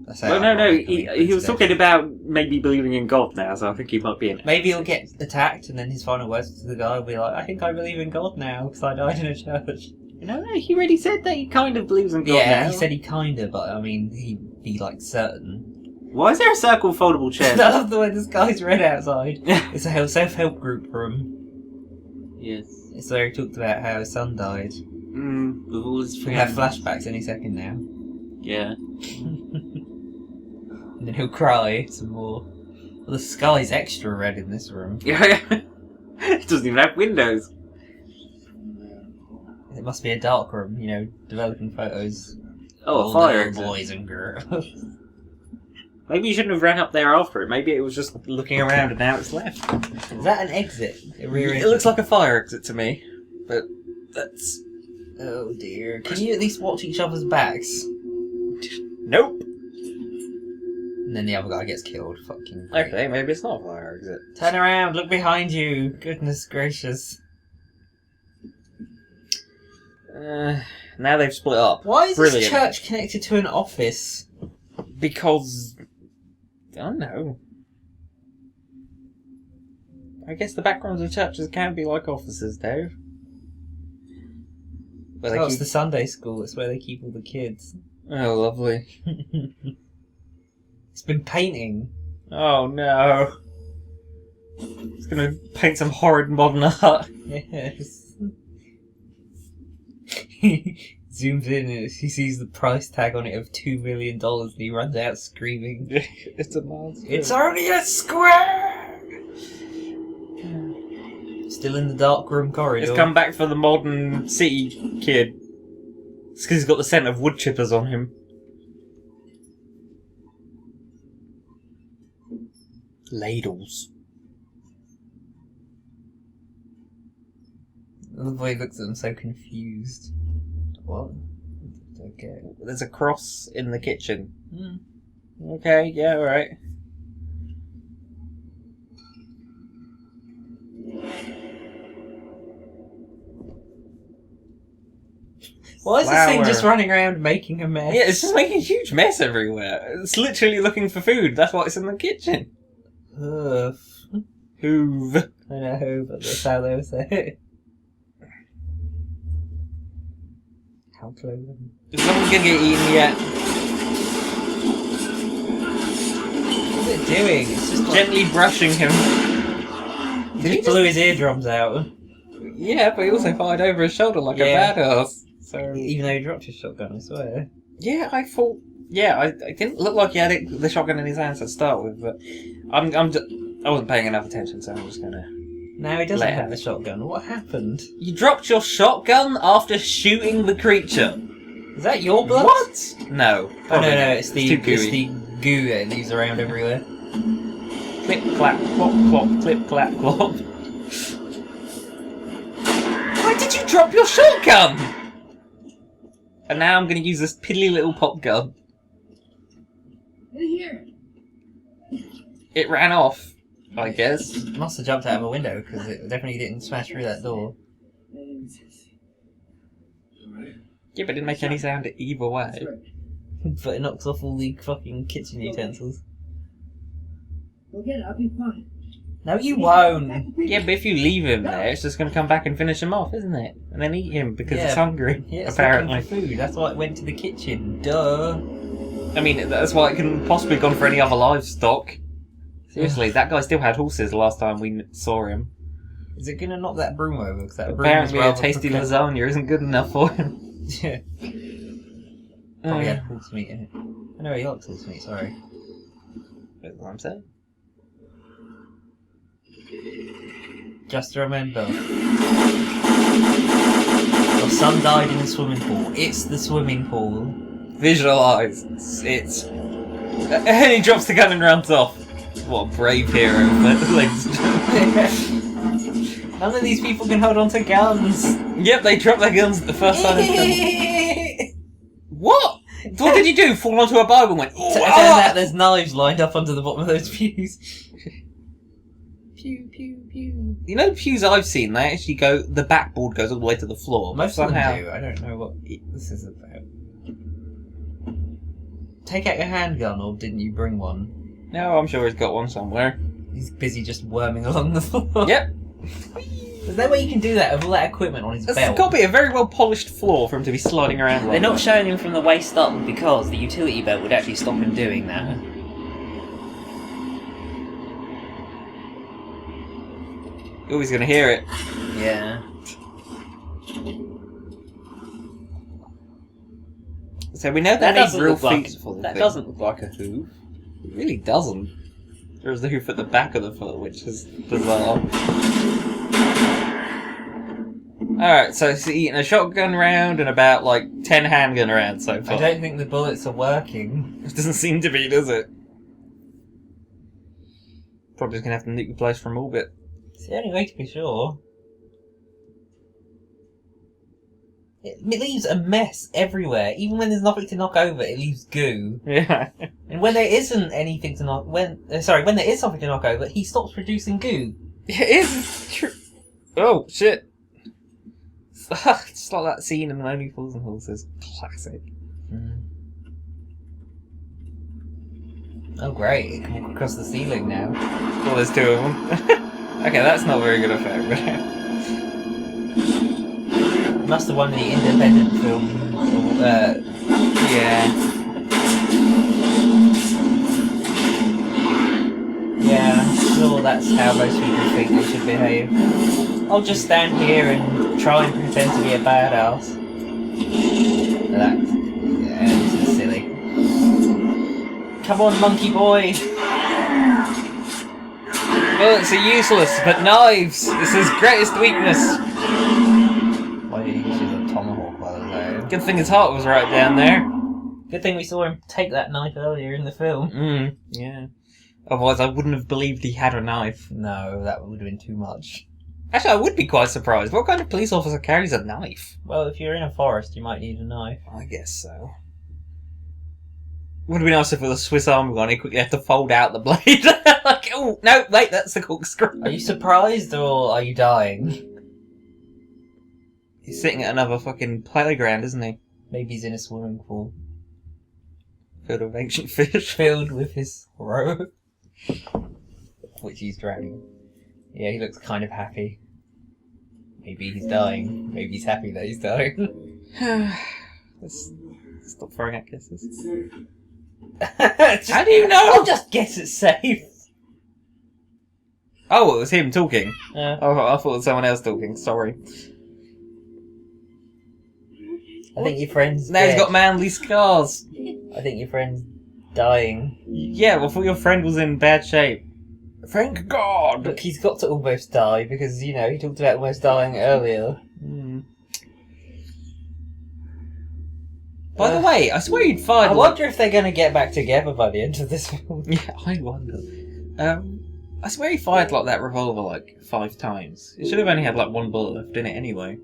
That's how Well, no, ironic, I he mean, was talking about maybe believing in God now, so I think he might be in it. Maybe he'll get attacked and then his final words to the guy will be like, I think I believe in God now because I died in a church. No, he already said that he kind of believes in God Yeah, now. he said he kinda, but I mean, he'd be like certain. Why is there a circle of foldable chairs? I love the way this guy's red outside. It's a self-help group room. Yes. It's where he talked about how his son died. With all his We have friends. flashbacks any second now. Yeah. And then he'll cry some more. Well, the sky's extra red in this room. Yeah. It doesn't even have windows. It must be a dark room, you know, developing photos. Oh, a All fire little exit. boys and girls. Maybe you shouldn't have ran up there after it. Maybe it was just looking around and now it's left. Is that an exit? A rear It exit? looks like a fire exit to me. But that's... Oh dear. Can you at least watch each other's backs? Nope. And then the other guy gets killed. Fucking. Okay, maybe it's not a fire exit. Turn around, look behind you. Goodness gracious. Now they've split up. Why is Brilliant. this church connected to an office? Because... I don't know. I guess the backgrounds of churches can be like offices, Dave. Where they Oh, it's keep... the Sunday school. It's where they keep all the kids. Oh, lovely. It's been painting. Oh, no. It's gonna paint some horrid modern art. Yes. He zooms in and he sees the price tag on it of $2 million and he runs out screaming. It's a monster. It's only a square! Still in the dark room corridor. It's come back for the modern city kid. It's because he's got the scent of wood chippers on him. Ladles. The boy looks at him so confused. What? Okay. There's a cross in the kitchen. Okay, yeah, alright. Why is this thing Flour. just running around making a mess? Yeah, it's just making a huge mess everywhere. It's literally looking for food. That's why it's in the kitchen. Ugh. Hoove. I know, but that's how they would say it. How clever. Is someone gonna get eaten yet? What's it doing? It's just Gently brushing him. He just blew his eardrums out. Yeah, but he also fired over his shoulder like Yeah. a badass. So Even though he dropped his shotgun, I swear. yeah, I thought. Yeah, I didn't look like he had the shotgun in his hands to start with, but I wasn't paying enough attention, so I'm just gonna. Now he doesn't Let have him. the shotgun. What happened? You dropped your shotgun after shooting the creature. Is that your blood? What? No. Oh no, probably no, not. it's the too gooey. goo that leaves around everywhere. Clip clap clop clop clip clap clop. Why did you drop your shotgun? And now I'm going to use this piddly little pop gun. In here. It ran off, I guess. Must have jumped out of a window because it definitely didn't smash through that door. Yeah, but it didn't make any sound either way. But it knocks off all the fucking kitchen utensils. Go get it. I'll be fine. No, you won't. Yeah, but if you leave him there, it's just going to come back and finish him off, isn't it? And then eat him because Yeah. it's hungry, Yeah, it's apparently. looking for food. That's why it went to the kitchen. Duh. I mean, that's why it couldn't possibly have gone for any other livestock. Seriously, that guy still had horses the last time we saw him. Is it gonna knock that broom over? Because that broom is Apparently, a rather tasty crooked. lasagna isn't good enough for him. Yeah. Probably had horse meat in it. I know he likes horse meat. Sorry. That's what I'm saying. Just remember, your son died in the swimming pool. It's the swimming pool. Visualise. It's. And he drops the gun and runs off. What a brave hero, ladies and gentlemen. None of these people can hold on to guns. Yep, they dropped their guns at the first sign of them. What? What did you do? Fall onto a Bible and went, It turns out there's knives lined up under the bottom of those pews. Pew, pew, pew. You know, pews I've seen, they actually go, the backboard goes all the way to the floor. Most somehow. of them do. I don't know what this is about. Take out your handgun, or didn't you bring one? No, I'm sure he's got one somewhere. He's busy just worming along the floor. Yep. There's no way you can do that with all that equipment on his It's belt. got to be a very well polished floor for him to be sliding around. They're not showing him from the waist up because the utility belt would actually stop him doing that. Oh, he's going to hear it. Yeah. So we know That that needs doesn't real look like feet for the that thing. doesn't look like a hoof. It really doesn't. There's the hoof at the back of the foot, which is bizarre. Alright, so he's eating a shotgun round and about, 10 handgun rounds so far. I don't think the bullets are working. It doesn't seem to be, does it? Probably just gonna have to nuke the place from orbit. It's the only way to be sure. It leaves a mess everywhere. Even when there's nothing to knock over, it leaves goo. Yeah. And when there isn't anything to knock, when there is something to knock over, he stops producing goo. It is true. Oh, shit. It's like that scene in Only Fools and Horses. Classic. Oh great, it can walk across the ceiling now. Well, there's two of them. Okay, that's not very good effect, but... It must have won the independent film. yeah. Yeah, I'm sure that's how most people think they should behave. I'll just stand here and try and pretend to be a badass. This is silly. Come on, monkey boy! Bullets are useless, but knives! It's his greatest weakness! Why did he use a tomahawk while there? Good thing his heart was right down there. Good thing we saw him take that knife earlier in the film. Yeah. Otherwise I wouldn't have believed he had a knife. No, that would have been too much. Actually, I would be quite surprised. What kind of police officer carries a knife? Well, if you're in a forest, you might need a knife. I guess so. Would have been nice if it was a Swiss Army gun. He quickly had to fold out the blade. Like, oh no, wait, that's the corkscrew. Are you surprised or are you dying? He's sitting at another fucking playground, isn't he? Maybe he's in a swimming pool. Filled with ancient fish. Filled with his robe. Which he's drowning. Yeah, he looks kind of happy. Maybe he's dying. Maybe he's happy that he's dying. Let's stop throwing out kisses. How do you know? I'll just guess it's safe. Oh, it was him talking. Yeah. Oh, I thought it was someone else talking. Sorry. I think your friend's Now dead. he's got manly scars. I think your friend's dying. Yeah, well, I thought your friend was in bad shape. Thank God! Look, he's got to almost die because, you know, he talked about almost dying earlier. By the way, I swear you'd find... I wonder if they're going to get back together by the end of this film. Yeah, I wonder. I swear he fired like that revolver like 5 times. It should have only had like 1 bullet left in it anyway.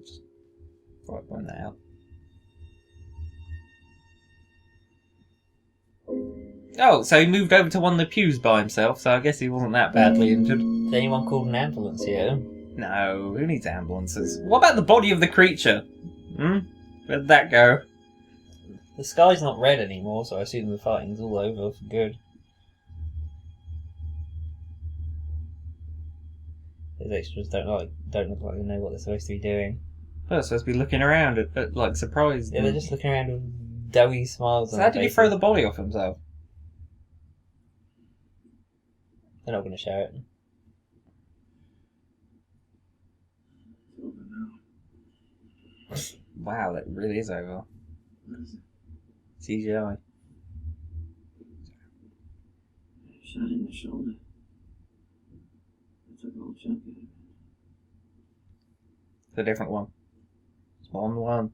Just thought I'd point that out. Oh, so he moved over to one of the pews by himself, so I guess he wasn't that badly injured. Has anyone called an ambulance here? No, who needs ambulances? What about the body of the creature? Where'd that go? The sky's not red anymore, so I assume the fighting's all over for good. Those extras don't look like they know what they're supposed to be doing. Well, they're supposed to be looking around at like surprised. Yeah, they're just looking around with doughy smiles So on how their did he faces. throw the body off himself? They're not going to show it. It's over now. Wow, that really is over. What is it? CGI. Shot in the shoulder. I took a whole chunk of it. It's a different one. It's 1-1.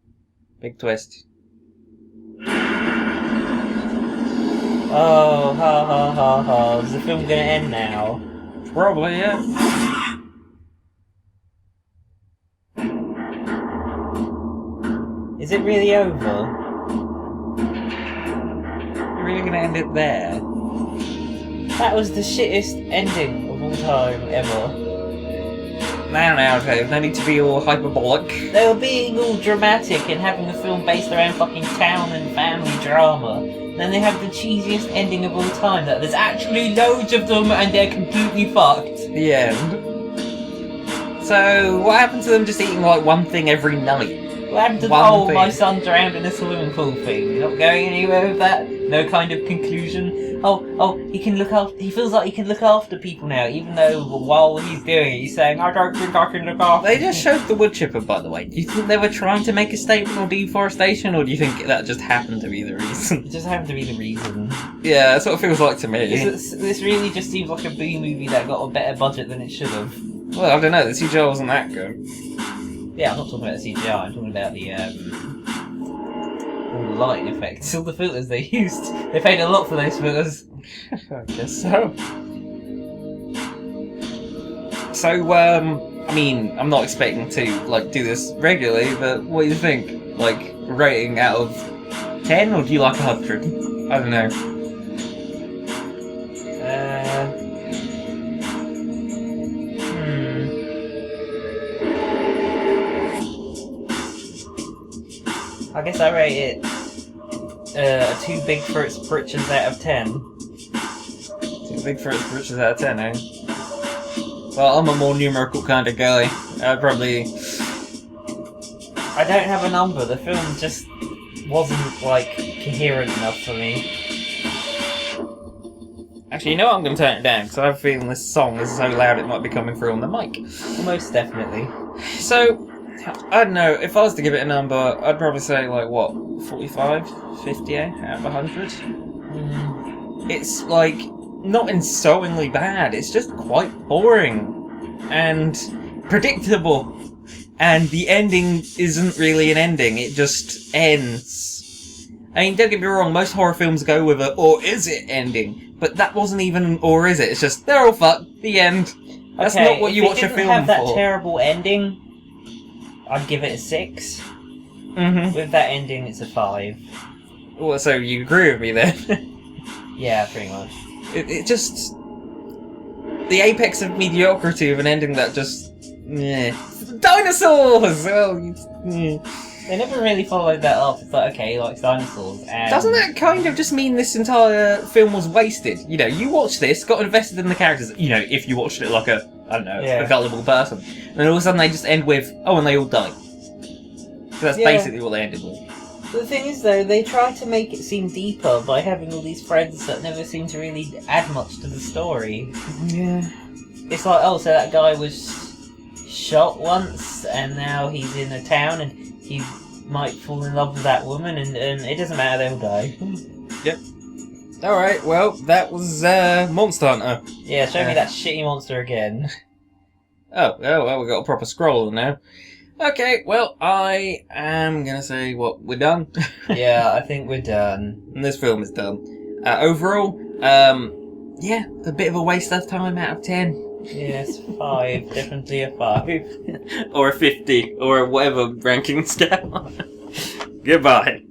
Big twist. Oh, ha ha ha ha. Is the film going to end now? Probably, yeah. Is it really over? You're really gonna end it there? That was the shittest ending of all time ever. Now, Dave, no need to be all hyperbolic. They were being all dramatic and having a film based around fucking town and family drama. Then they have the cheesiest ending of all time, that there's actually loads of them and they're completely fucked. The end. So, what happened to them just eating like one thing every night? What happened to the One whole thing. my son drowned in a swimming pool thing? You're not going anywhere with that? No kind of conclusion? Oh, he can look after. He feels like he can look after people now, even though while he's doing it, he's saying, "I don't think I can look after." They just showed the wood chipper, by the way. Do you think they were trying to make a statement on deforestation, or do you think that just happened to be the reason? It just happened to be the reason. Yeah, that's what it feels like to me. This really just seems like a B movie that got a better budget than it should have. Well, I don't know. The CGI wasn't that good. Yeah, I'm not talking about the CGI. I'm talking about the all the lighting effects, all the filters they used. They paid a lot for those filters. I guess so. So, I mean, I'm not expecting to, like, do this regularly, but what do you think? Like, rating out of 10, or do you like 100? I don't know. I guess I rate it too big for its britches out of 10. Too big for its britches out of 10, eh? Well, I'm a more numerical kind of guy. I'd probably... I don't have a number. The film just wasn't, like, coherent enough for me. Actually, you know what? I'm going to turn it down, because I have a feeling this song is so loud it might be coming through on the mic. Most definitely. So, I don't know, if I was to give it a number, I'd probably say, like, what, 45? 50 out of 100? It's, like, not insultingly bad, it's just quite boring and predictable. And the ending isn't really an ending, it just ends. I mean, don't get me wrong, most horror films go with a, or is it ending? But that wasn't even, or is it? It's just, they're all fucked, the end. That's Okay, not what you if watch it a didn't film have that for. terrible ending, I'd give it a 6. Mm-hmm. With that ending, it's a 5. Well, so you agree with me then? Yeah, pretty much. It just... The apex of mediocrity of an ending that just... Dinosaurs! They never really followed that up. It's like, okay, he likes dinosaurs. And Doesn't that kind of just mean this entire film was wasted? You know, you watched this, got invested in the characters, you know, if you watched it like a, I don't know, Yeah. a gullible person. And then all of a sudden they just end with, oh, and they all die. So that's Yeah. basically what they ended with. The thing is, though, they try to make it seem deeper by having all these friends that never seem to really add much to the story. Yeah. It's like, oh, so that guy was shot once, and now he's in a town, and he might fall in love with that woman, and it doesn't matter, they'll die. Yep. Alright, well, that was Monster Hunter. Yeah, show me that shitty monster again. Oh, well, we've got a proper scroll now. Okay, well, I am gonna say, what, we're done? Yeah, I think we're done. And this film is done. Overall, yeah, a bit of a waste of time out of 10. Yes, 5. Definitely a 5. Or a 50, or whatever ranking scale. Goodbye.